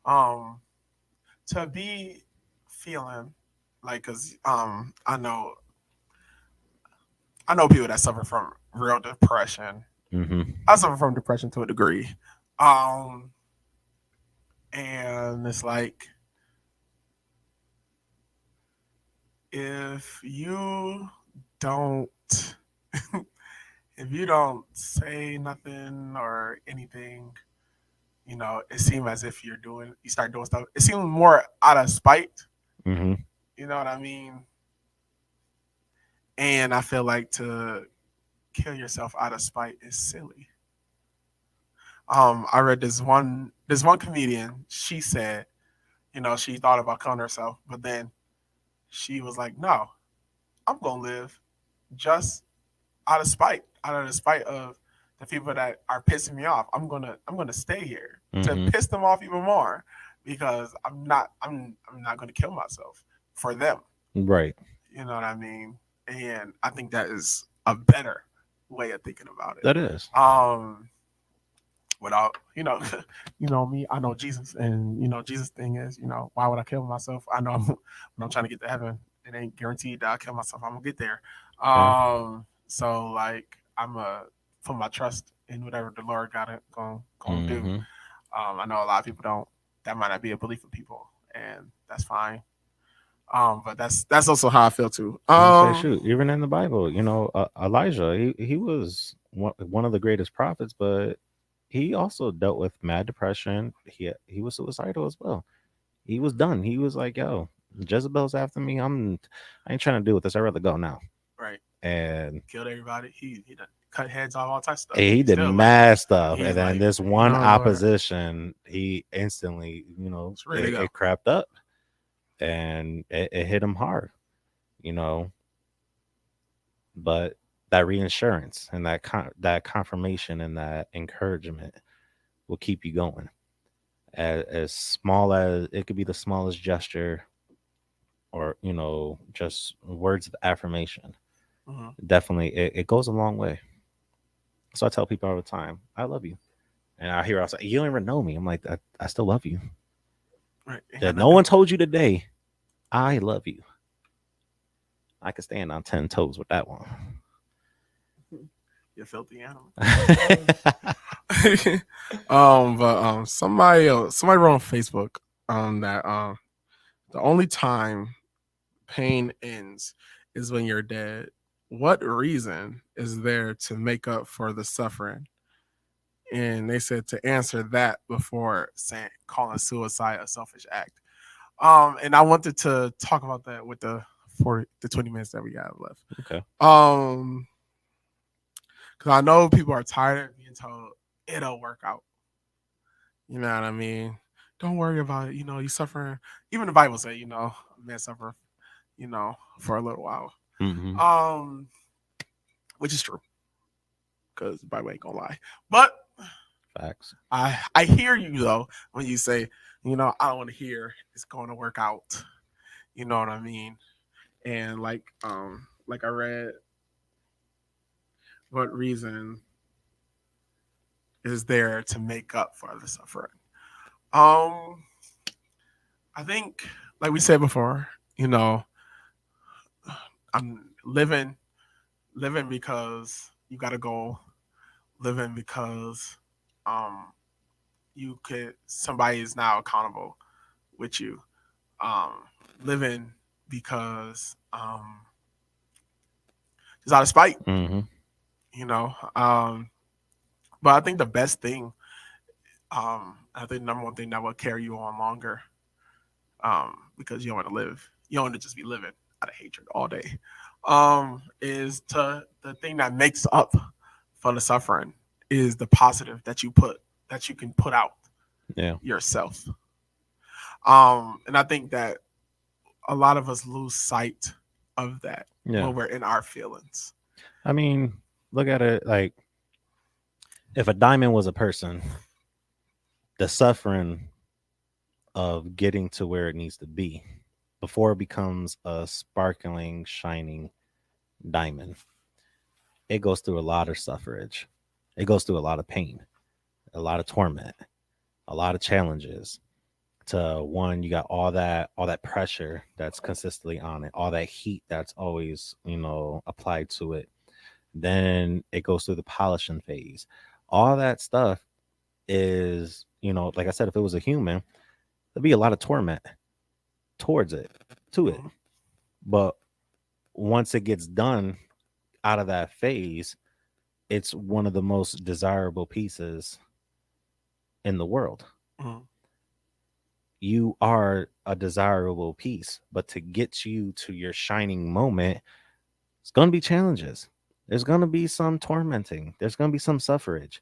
To be feeling like, because I know people that suffer from real depression. Mm-hmm. I suffer from depression to a degree. And it's like, if you don't say nothing or anything, you know, it seems as if you start doing stuff. It seems more out of spite. Mm-hmm. You know what I mean? And I feel like to kill yourself out of spite is silly. I read this one comedian. She said, you know, she thought about killing herself, but then she was like, "No, I'm gonna live just out of the spite of the people that are pissing me off. I'm gonna stay here to piss them off even more because I'm not gonna kill myself for them." Right. You know what I mean? And I think that is a better way of thinking about it. That is. Without, you know me, I know Jesus, and you know Jesus' thing is, you know, why would I kill myself? I know when I'm trying to get to heaven, it ain't guaranteed that I'll kill myself. I'm gonna get there. So like I'm gonna put my trust in whatever the Lord got it gonna do. I know a lot of people don't that might not be a belief for people, and that's fine. But that's also how I feel too. Shoot, even in the Bible, Elijah, he was one of the greatest prophets, but he also dealt with mad depression. He was suicidal as well. He was done. He was like, "Yo, Jezebel's after me. I ain't trying to deal with this. I'd rather go now." Right. And Killed everybody. He done cut heads off, all types of stuff. he did Still, mad stuff. he's And then like, this one "No, Lord." opposition, he instantly, ready to go. it crept up, and it hit him hard, But that reassurance and that confirmation and that encouragement will keep you going. As small as it could be, the smallest gesture, or just words of affirmation. Definitely, it goes a long way. So I tell people all the time, I love you. And I hear outside, you don't even know me. I'm like, I still love you. Right. That no one told you today, I love you. I could stand on 10 toes with that one. You filthy animal. But somebody wrote on Facebook that the only time pain ends is when you're dead. What reason is there to make up for the suffering? And they said to answer that before calling suicide a selfish act. And I wanted to talk about that with the 20 minutes that we have left. Okay. Because I know people are tired of being told it'll work out. You know what I mean? Don't worry about it. You suffering. Even the Bible said, a man suffer, for a little while. Mm-hmm. Which is true. Because the Bible ain't gonna lie. But facts. I hear you though when you say, I don't want to hear it's going to work out. You know what I mean? And like I read, what reason is there to make up for the suffering? I think, like we said before, I'm living because you got a goal, living because somebody is now accountable with you, living because just out of spite. Mm-hmm. But I think the best thing, I think the number one thing that will carry you on longer, because you don't want to live, you don't want to just be living out of hatred all day, is the thing that makes up for the suffering is the positive that you can put out yourself. And I think that a lot of us lose sight of that when we're in our feelings. I mean, look at it like, if a diamond was a person, the suffering of getting to where it needs to be before it becomes a sparkling, shining diamond, it goes through a lot of suffrage. It goes through a lot of pain, a lot of torment, a lot of challenges. To one, you got all that pressure that's consistently on it, all that heat that's always, applied to it. Then it goes through the polishing phase. All that stuff is, like I said, if it was a human, there'd be a lot of torment towards it, to it. But once it gets done out of that phase, it's one of the most desirable pieces in the world. Mm-hmm. You are a desirable piece, but to get you to your shining moment, it's going to be challenges. There's going to be some tormenting. There's going to be some suffrage.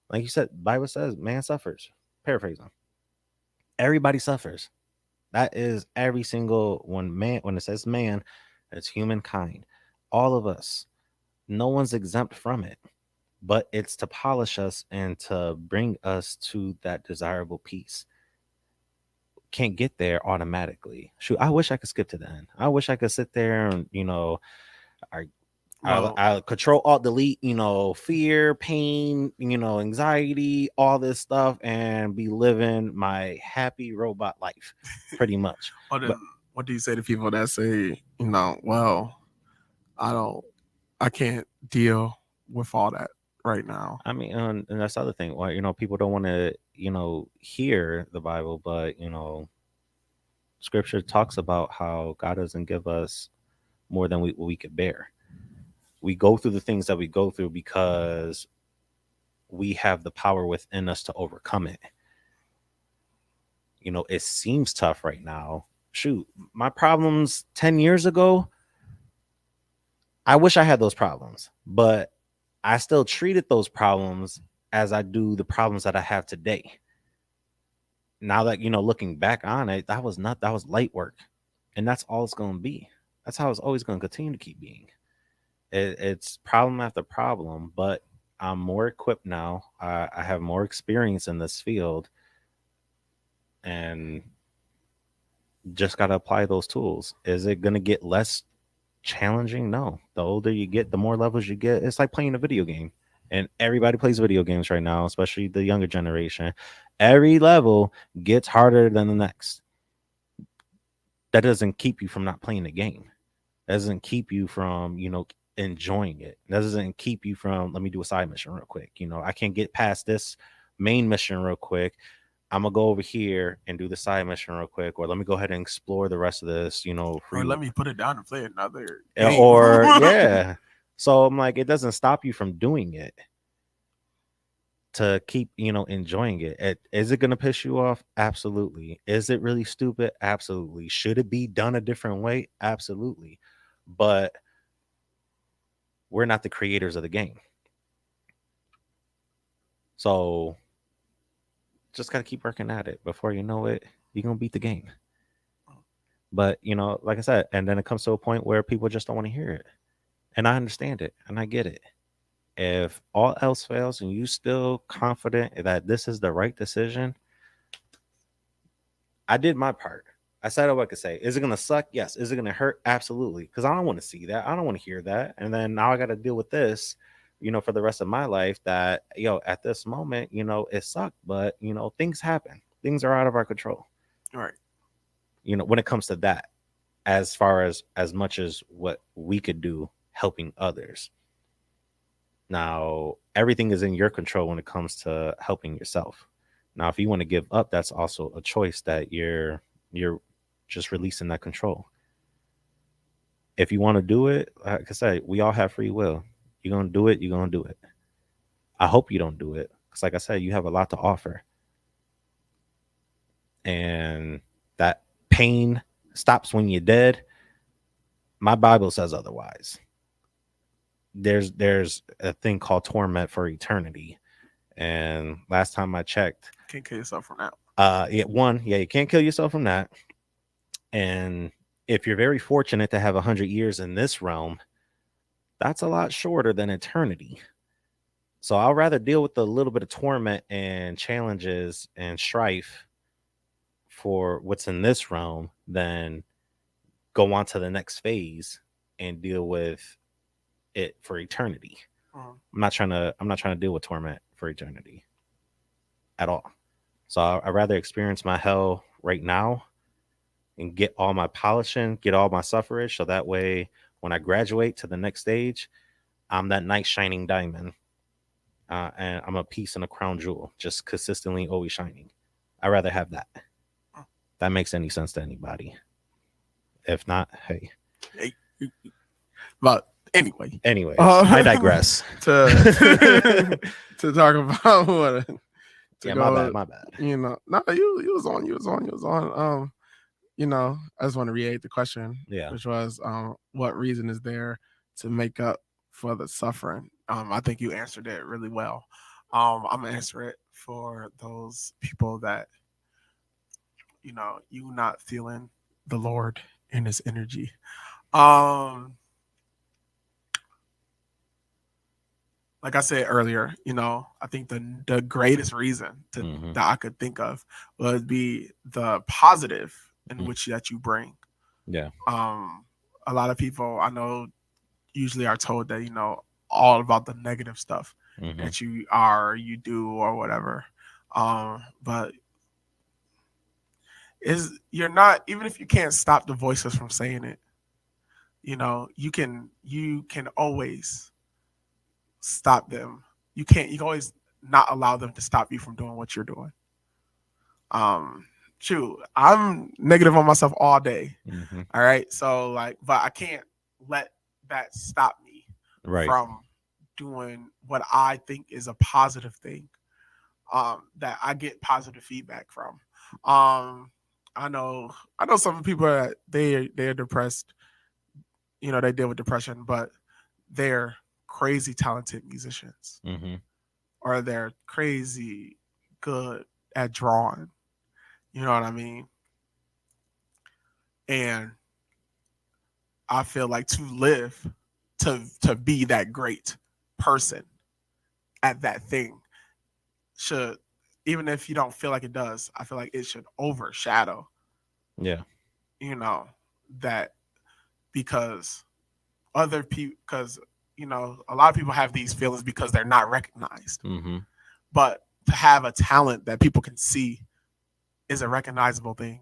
Like you said, Bible says man suffers. Paraphrasing. Everybody suffers. That is every single one. Man, when it says man, it's humankind. All of us. No one's exempt from it. But it's to polish us and to bring us to that desirable peace. Can't get there automatically. Shoot, I wish I could skip to the end. I wish I could sit there and, I'll control, alt, delete, fear, pain, anxiety, all this stuff, and be living my happy robot life, pretty much. What do you say to people that say, well, I can't deal with all that? right now. I mean, and that's the other thing. Well, people don't want to, hear the Bible, but Scripture talks about how God doesn't give us more than we could bear. We go through the things that we go through because we have the power within us to overcome it. It seems tough right now. Shoot, my problems 10 years ago, I wish I had those problems, but I still treated those problems as I do the problems that I have today. Now that, looking back on it, that was light work. And that's all it's going to be. That's how it's always going to continue to keep being. It's problem after problem, but I'm more equipped now. I have more experience in this field and just got to apply those tools. Is it going to get less challenging? No. The older you get, the more levels you get. It's like playing a video game, and everybody plays video games right now, especially the younger generation. Every level gets harder than the next. That doesn't keep you from not playing the game. That doesn't keep you from enjoying it. That doesn't keep you from, let me do a side mission real quick. I can't get past this main mission real quick. I'm gonna go over here and do the side mission real quick, or let me go ahead and explore the rest of this, or let me put it down and play another game. Or yeah. So I'm like, it doesn't stop you from doing it to keep enjoying it. Is it gonna piss you off? Absolutely. Is it really stupid? Absolutely. Should it be done a different way? Absolutely. But we're not the creators of the game, so just got to keep working at it. Before you know it, you're going to beat the game. But, like I said, and then it comes to a point where people just don't want to hear it. And I understand it and I get it. If all else fails and you still confident that this is the right decision, I did my part. I said what I could say. Is it going to suck? Yes. Is it going to hurt? Absolutely. Because I don't want to see that. I don't want to hear that. And then now I got to deal with this, for the rest of my life, that, at this moment, it sucked, but, things happen. Things are out of our control. All right. When it comes to that, as far as much as what we could do helping others. Now, everything is in your control when it comes to helping yourself. Now, if you want to give up, that's also a choice that you're just releasing that control. If you want to do it, like I said, we all have free will. You're going to do it, you're going to do it. I hope you don't do it, because like I said, you have a lot to offer. And that pain stops when you're dead. My Bible says otherwise. There's a thing called torment for eternity. And last time I checked, can't kill yourself from that. You can't kill yourself from that. And if you're very fortunate to have 100 years in this realm, that's a lot shorter than eternity. So I'll rather deal with a little bit of torment and challenges and strife for what's in this realm than go on to the next phase and deal with it for eternity. I'm not trying to deal with torment for eternity at all. So I'd rather experience my hell right now and get all my polishing, get all my suffrage, so that way when I graduate to the next stage, I'm that nice shining diamond, and I'm a piece and a crown jewel, just consistently always shining. I'd rather have that. That makes any sense to anybody. If not, hey. But anyway, I digress. to talk about what. My bad. No, you was on. I just want to reiterate the question. Yeah. Which was, what reason is there to make up for the suffering? I think you answered it really well. I'm gonna answer it for those people that, you not feeling the Lord in His energy. Like I said earlier, I think the greatest reason that I could think of would be the positive in which that you bring. Yeah. A lot of people I know usually are told that, all about the negative stuff that you do or whatever. But you're not, even if you can't stop the voices from saying it, you can always stop them you can always not allow them to stop you from doing what you're doing. Shoot, I'm negative on myself all day. Mm-hmm. All right. So like, but I can't let that stop me Right. from doing what I think is a positive thing. That I get positive feedback from. I know some people that they're depressed. You know, they deal with depression, but they're crazy talented musicians, Mm-hmm. or they're crazy good at drawing. You know what I mean? And I feel like to live, to be that great person at that thing should, even if you don't feel like it does, I feel like it should overshadow, Yeah. you know, that, because other people, because, you know, a lot of people have these feelings because they're not recognized. Mm-hmm. But to have a talent that people can see is a recognizable thing.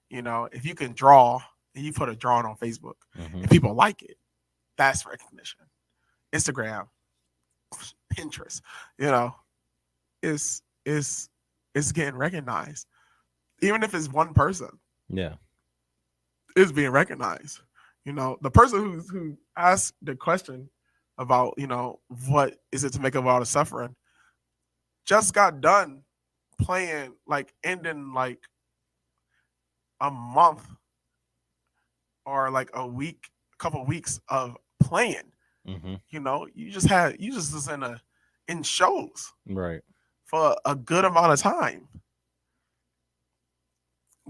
You know, if you can draw and you put a drawing on Facebook Mm-hmm. and people like it, that's recognition. Instagram, Pinterest, you know, is getting recognized. Even if it's one person, Yeah. is being recognized. You know, the person who asked the question about, you know, what is it to make up all the suffering, just got done playing, like ending like a month or like a week, a couple of weeks of playing. Mm-hmm. You know, you just was in shows Right. for a good amount of time,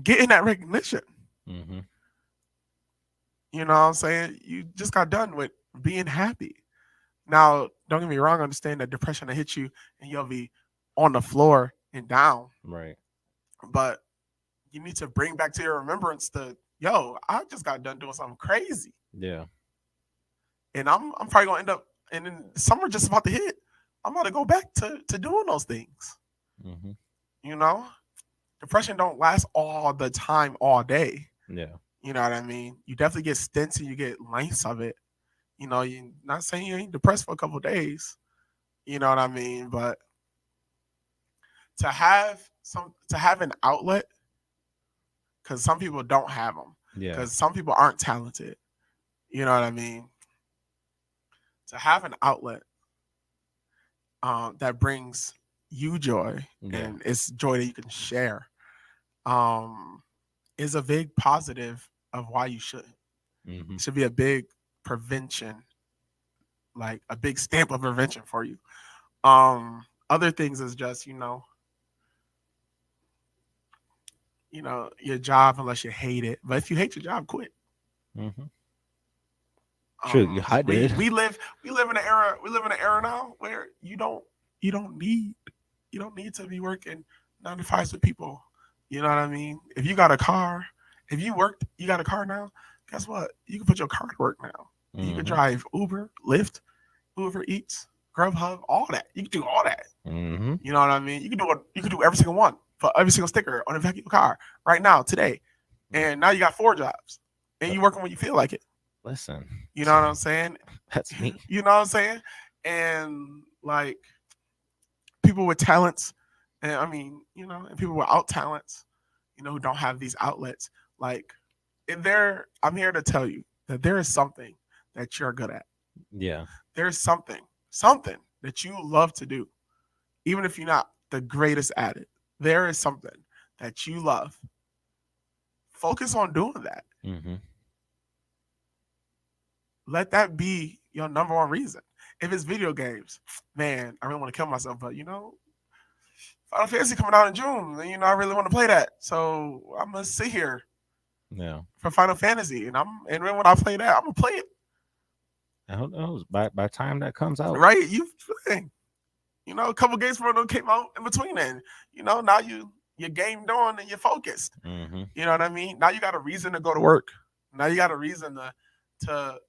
getting that recognition. Mm-hmm. You know what I'm saying? You just got done with being happy. Now, don't get me wrong, I understand that depression will hit you and you'll be on the floor and down. Right. But you need to bring back to your remembrance the, yo, I just got done doing something crazy. Yeah. And I'm probably gonna end up, and then summer just about to hit. I'm about to go back to doing those things. Mm-hmm. You know? Depression don't last all the time, all day. Yeah. You know what I mean? You definitely get stints and you get lengths of it. You know, you're not saying you ain't depressed for a couple of days. You know what I mean? But to have an outlet, because some people don't have them. Yeah. Because some people aren't talented. You know what I mean? To have an outlet that brings you joy, Yeah. and it's joy that you can share, is a big positive of why you shouldn't. Mm-hmm. It should be a big prevention, like a big stamp of prevention for you. Other things is just, you know, your job, unless you hate it. But if you hate your job, quit. Mm-hmm. True, I did. We live in an era. We live in an era now where you don't need to be working 9 to 5s with people. You know what I mean? If you got a car, if you got a car now, guess what? You can put your car to work now. Mm-hmm. You can drive Uber, Lyft, Uber Eats, Grubhub, all that. You can do all that. Mm-hmm. You know what I mean? You can do every single one for every single sticker on the back of your car right now, today. And now you got 4 jobs. And you working when you feel like it. Listen. You know what I'm saying? That's me. You know what I'm saying? And like people with talents, and I mean, you know, and people without talents, you know, who don't have these outlets, like, I'm here to tell you that there is something that you're good at. Yeah. There's something that you love to do, even if you're not the greatest at it. There is something that you love. Focus on doing that. Mm-hmm. Let that be your number one reason. If it's video games, man, I really want to kill myself, but you know, Final Fantasy coming out in June, and you know, I really want to play that. So I'm gonna sit here for Final Fantasy, and then when I play that, I'm gonna play it. I don't know. By the time that comes out, right? You know, a couple games from it came out in between, and you know, now you're gamed on and you're focused. Mm-hmm. You know what I mean? Now you got a reason to go to work. Now you got a reason to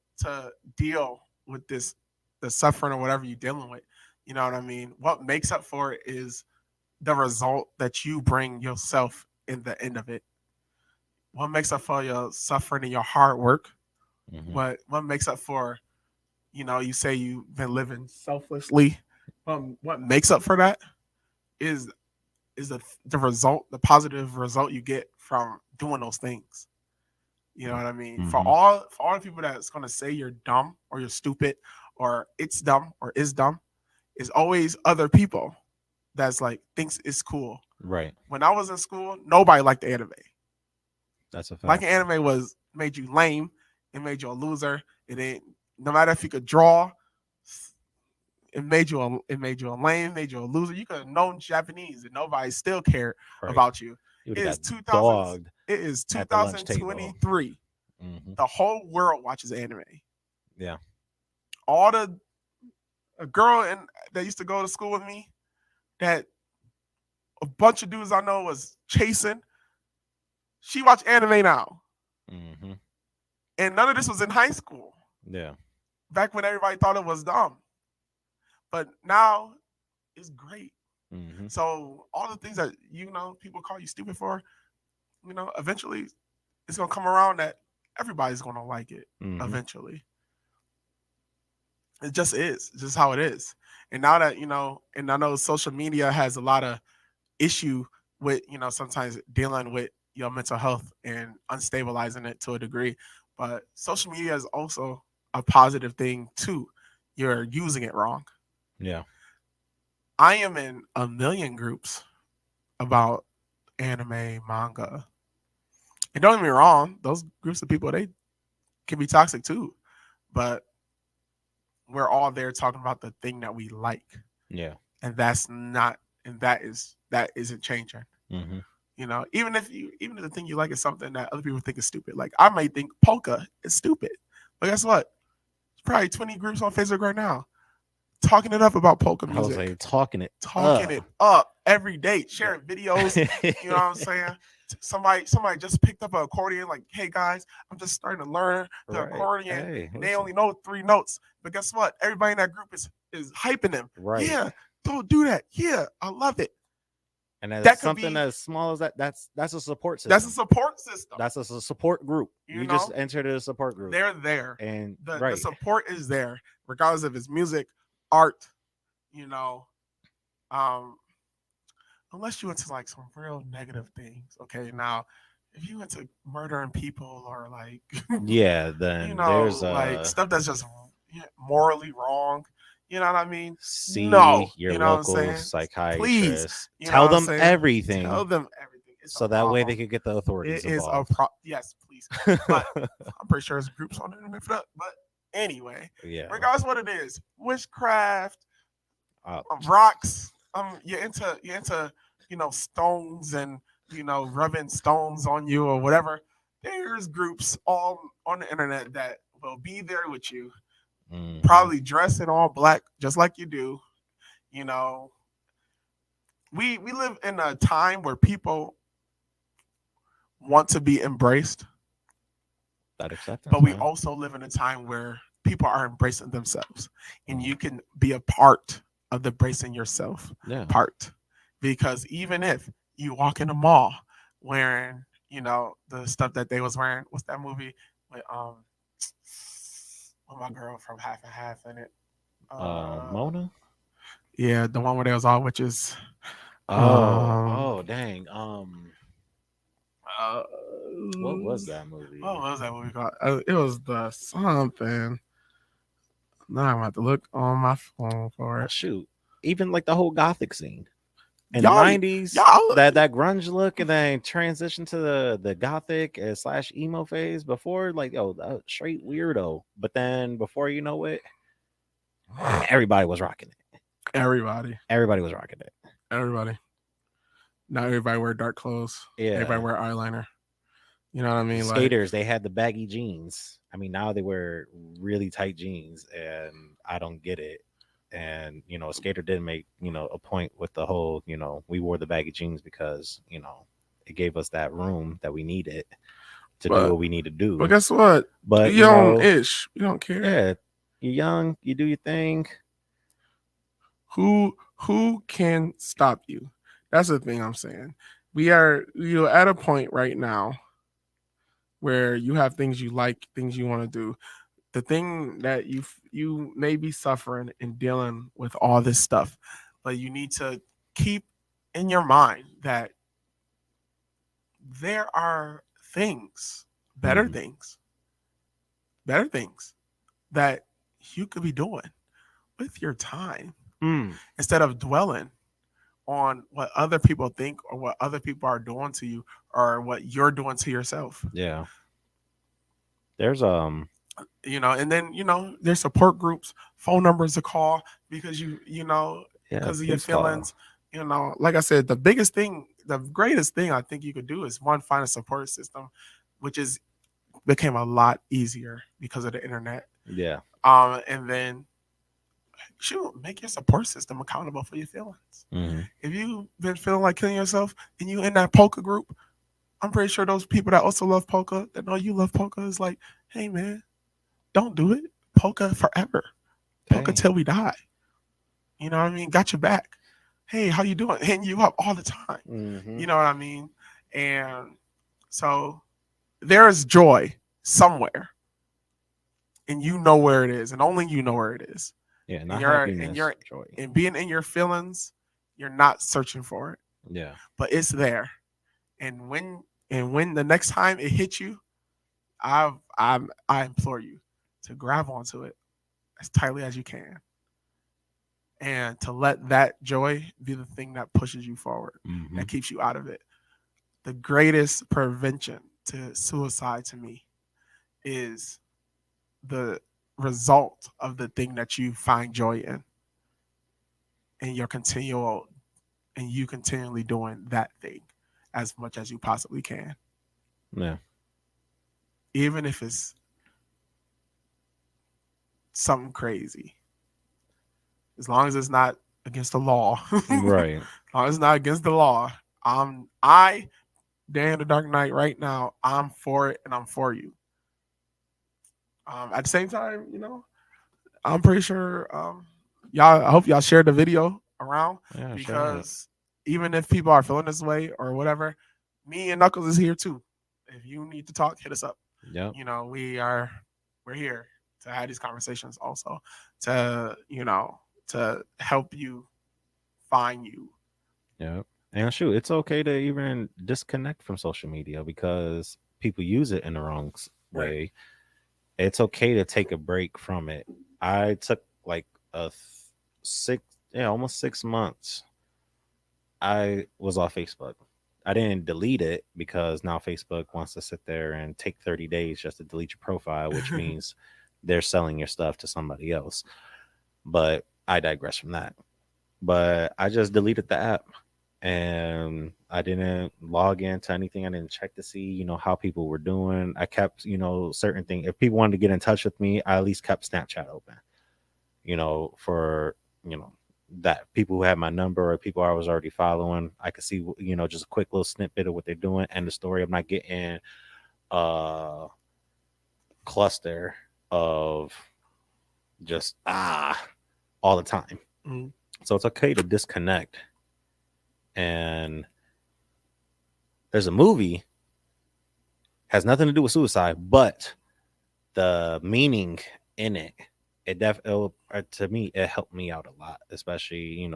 deal with the suffering or whatever you're dealing with. You know what I mean? What makes up for it is the result that you bring yourself in the end of it. What makes up for your suffering and your hard work? Mm-hmm. What makes up for, you know, you say you've been living selflessly what makes up for that is the result, the positive result you get from doing those things. You know what I mean? For Mhm. all the people that's gonna say you're dumb or you're stupid or it's dumb or is dumb, is always other people that's like thinks it's cool. Right. When I was in school, nobody liked anime. That's a fact. Liking anime made you lame. It made you a loser. It ain't no matter if you could draw. It made you a lame, made you a loser. You could have known Japanese and nobody still cared Right. about you. You It would've is got 2000. dogged It is at the lunch table. 2023. Mhm. The whole world watches anime. Yeah. All a girl that used to go to school with me, that a bunch of dudes I know was chasing. She watched anime now, Mhm. and none of this was in high school. Yeah. Back when everybody thought it was dumb, but now it's great. Mhm. So all the things that people call you stupid for, eventually it's gonna come around that everybody's gonna like it. Mhm. Eventually, it just is. It's just how it is. And now that and I know social media has a lot of issue with sometimes dealing with your mental health and unstabilizing it to a degree, but social media is also a positive thing too. You're using it wrong. Yeah. I am in a million groups about anime, manga. And don't get me wrong, those groups of people, they can be toxic too. But we're all there talking about the thing that we like. Yeah. And that isn't changing. Mhm. Even if the thing you like is something that other people think is stupid. Like I might think polka is stupid. But guess what? There's probably 20 groups on Facebook right now talking it up about polka I was music. like talking it up every day, sharing videos. You know what I'm saying? Somebody just picked up an accordion. Like, hey guys, I'm just starting to learn the Right. accordion. Hey, and they listen. only know 3 notes. But guess what? Everybody in that group is hyping them. Right. Yeah, don't do that. Yeah, I love it. And That that's could something be- as small as that. That's a support system. That's a support system. That's a support group. You You just know? entered a support group. They're there. And The right. support is there, regardless if it's music, art, unless you into like some real negative things. Okay, now if you into murdering people or like Yeah, then there's like stuff that's just morally wrong, you know what I mean? see No, your you know what I'm local saying? psychiatrist. you know Tell what I'm them saying? everything. Tell them everything. It's so a that way they problem. could get the authorities It is involved. yes, please. But I'm pretty sure there's groups on the internet for that. But anyway, Yeah. regardless what it is, witchcraft, Uh, rocks. You're into stones and rubbing stones on you or whatever. There's groups all on the internet that will be there with you, mhm. probably dressed in all black, just like you do. We live in a time where people want to be embraced, That acceptance. but we man. also live in a time where people are embracing themselves, and you can be a part of the embracing yourself Yeah. part. Because even if you walk in a mall wearing, the stuff that they was wearing, what's that movie with my girl from Half and Half in it? Mona. Yeah, the one where they was all witches. Oh, dang. What What was that movie? What was that movie called? It was the something. Now I'm gonna have to look on my phone for Oh, it. shoot. Even like the whole gothic scene in Y'all- the 90s, y'all- that grunge look, and then transition to the gothic / emo phase before, like, straight weirdo. But then before you know it, everybody was rocking it. Everybody. Everybody was rocking it. Everybody. Now everybody wear dark clothes. Yeah. Everybody wear eyeliner. You know what I mean? Skaters, they had the baggy jeans. I mean, now they wear really tight jeans, and I don't get it. And a skater did make a point with the whole we wore the baggy jeans because it gave us that room that we needed to do what we need to do. But guess what? But you young-ish. You don't care. Yeah, you're young. You do your thing. Who can stop you? That's the thing I'm saying. You're at a point right now where you have things you like, things you want to do. the thing that you may be suffering and dealing with all this stuff, but you need to keep in your mind that there are things, better Mhm. things, better things that you could be doing with your time Mm. instead of dwelling on what other people think or what other people are doing to you or what you're doing to yourself. Yeah. There's And then there's support groups, phone numbers to call because yeah, because of your please call. feelings. Like I said, the greatest thing I think you could do is one, find a support system, which is became a lot easier because of the internet. Yeah. And then make your support system accountable for your feelings. Mhm. If you've been feeling like killing yourself and you in that polka group, I'm pretty sure those people that also love polka, that know you love polka, is like, hey man, don't do it. Polka forever. Polka Dang. till we die. You know what I mean? Got your back. Hey, how you doing? Hitting you up all the time. Mhm. You know what I mean? And so there is joy somewhere. And you know where it is. And only you know where it is. Yeah, And not you're happiness, joy. and being in your feelings, you're not searching for it. Yeah. But it's there. And when the next time it hits you, I implore you to grab onto it as tightly as you can, and to let that joy be the thing that pushes you forward, Mhm. that keeps you out of it. The greatest prevention to suicide to me is the result of the thing that you find joy in, and you continually doing that thing as much as you possibly can, Yeah. even if it's something crazy, as long as it's not against the law. Right. As long as it's not against the law. I, Dan the Dark Knight, right now, I'm for it and I'm for you. At the same time, I'm pretty sure I hope y'all share the video around, Yeah, sure. because even if people are feeling this way or whatever, me and Knuckles is here too. If you need to talk, hit us up. Yep. We're here to have these conversations also, to to help you find you. Yep. And shoot, it's okay to even disconnect from social media because people use it in the wrong Right. way. It's okay to take a break from it. I took like almost 6 months. I was off Facebook. I didn't delete it because now Facebook wants to sit there and take 30 days just to delete your profile, which means they're selling your stuff to somebody else. But I digress from that. But I just deleted the app and I didn't log into anything. I didn't check to see, how people were doing. I kept, certain things. If people wanted to get in touch with me, I at least kept Snapchat open, for, that people who had my number or people I was already following, I could see, just a quick little snippet of what they're doing and the story. I'm not getting a cluster of just all the time. Mhm. So it's okay to disconnect. And there's a movie, has nothing to do with suicide, but the meaning in it, to me, it helped me out a lot, especially,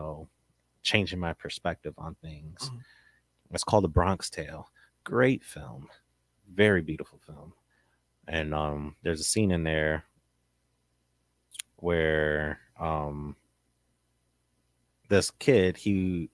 changing my perspective on things. Mhm. It's called The Bronx Tale. Great film, very beautiful film. And there's a scene in there where this kid, he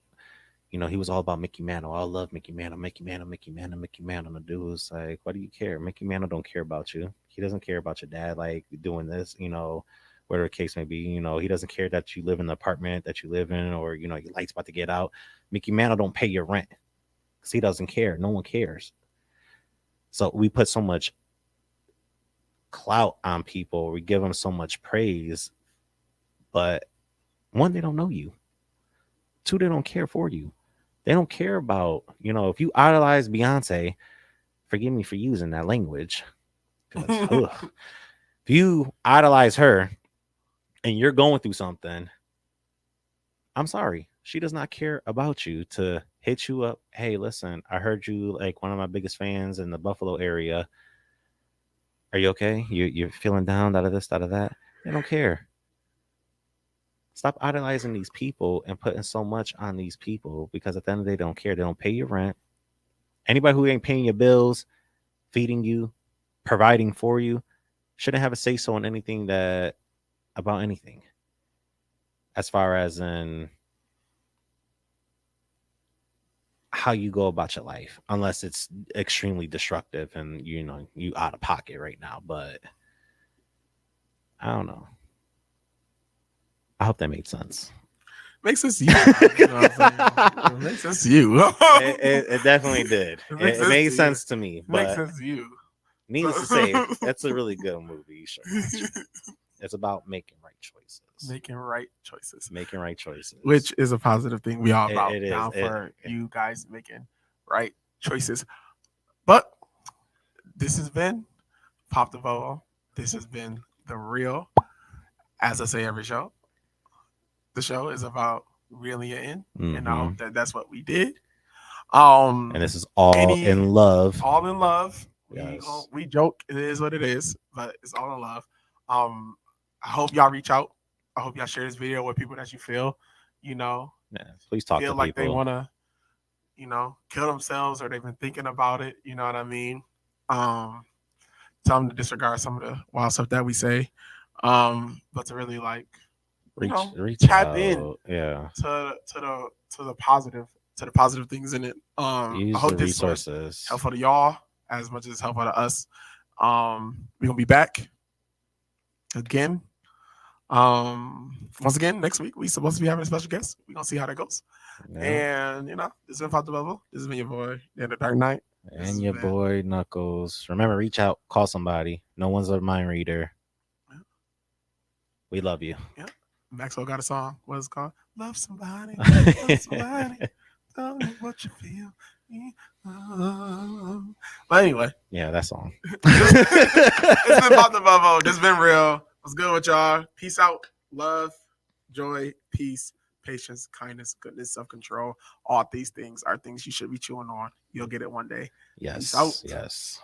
was all about Mickey Mantle. I love Mickey Mantle, Mickey Mantle, Mickey Mantle, Mickey Mantle. And the dude was like, why do you care? Mickey Mantle don't care about you. He doesn't care about your dad, like doing this, whatever the case may be. He doesn't care that you live in the apartment that you live in, or, your light's about to get out. Mickey Mantle don't pay your rent because he doesn't care. No one cares. So we put so much clout on people. We give them so much praise. But one, they don't know you. Two, they don't care for you. They don't care about, if you idolize Beyonce, forgive me for using that language. If you idolize her and you're going through something, I'm sorry. She does not care about you to hit you up. Hey, listen, I heard you like one of my biggest fans in the Buffalo area. Are you okay? You're feeling down, out of this, out of that. They don't care. Stop idolizing these people and putting so much on these people, because at the end of the day, they don't care. They don't pay your rent. Anybody who ain't paying your bills, feeding you, providing for you, shouldn't have a say so on anything about anything. As far as in how you go about your life, unless it's extremely destructive and you out of pocket right now. But I don't know. I hope that made sense. Makes sense to you. You know what I'm saying? It makes sense to you. It definitely did. It made sense to me. But makes sense to you. Needless to say, that's a really good movie. You should watch it. It's about making right choices. Making right choices. Making right choices. Which is a positive thing. We all about It is. down for you guys making right choices. But this has been Pop the Vovo. This has been The Real. As I say every show, the show is about reeling it in. And I hope that that's what we did. And this is all in love. All in love. Yes. We joke. It is what it is, but it's all in love. I hope y'all reach out. I hope y'all share this video with people that you feel, Please talk feel to like people. they want to, kill themselves, or they've been thinking about it. You know what I mean? Tell them to disregard some of the wild stuff that we say, but to really reach tap out. in, to the positive things in it. Use I hope the this was resources. helpful to y'all as much as it's helpful to us. We're gonna be back again. Once again, next week we're supposed to be having a special guest. We're gonna see how that goes. Yeah. And this has been Pop the Bubble. This has been your boy, Dan the Dark Knight. And your boy Knuckles. Remember, reach out, call somebody. No one's a mind reader. Yeah. We love you. Yeah. Maxwell got a song. What is it called? Love somebody. Love somebody. Tell me what you feel. But anyway. Yeah, that song. It's been Pop the Bubble. This has been real. What's good with y'all? Peace out. Love, joy, peace, patience, kindness, goodness, self-control. All these things are things you should be chewing on. You'll get it one day. Yes. Peace out. Yes.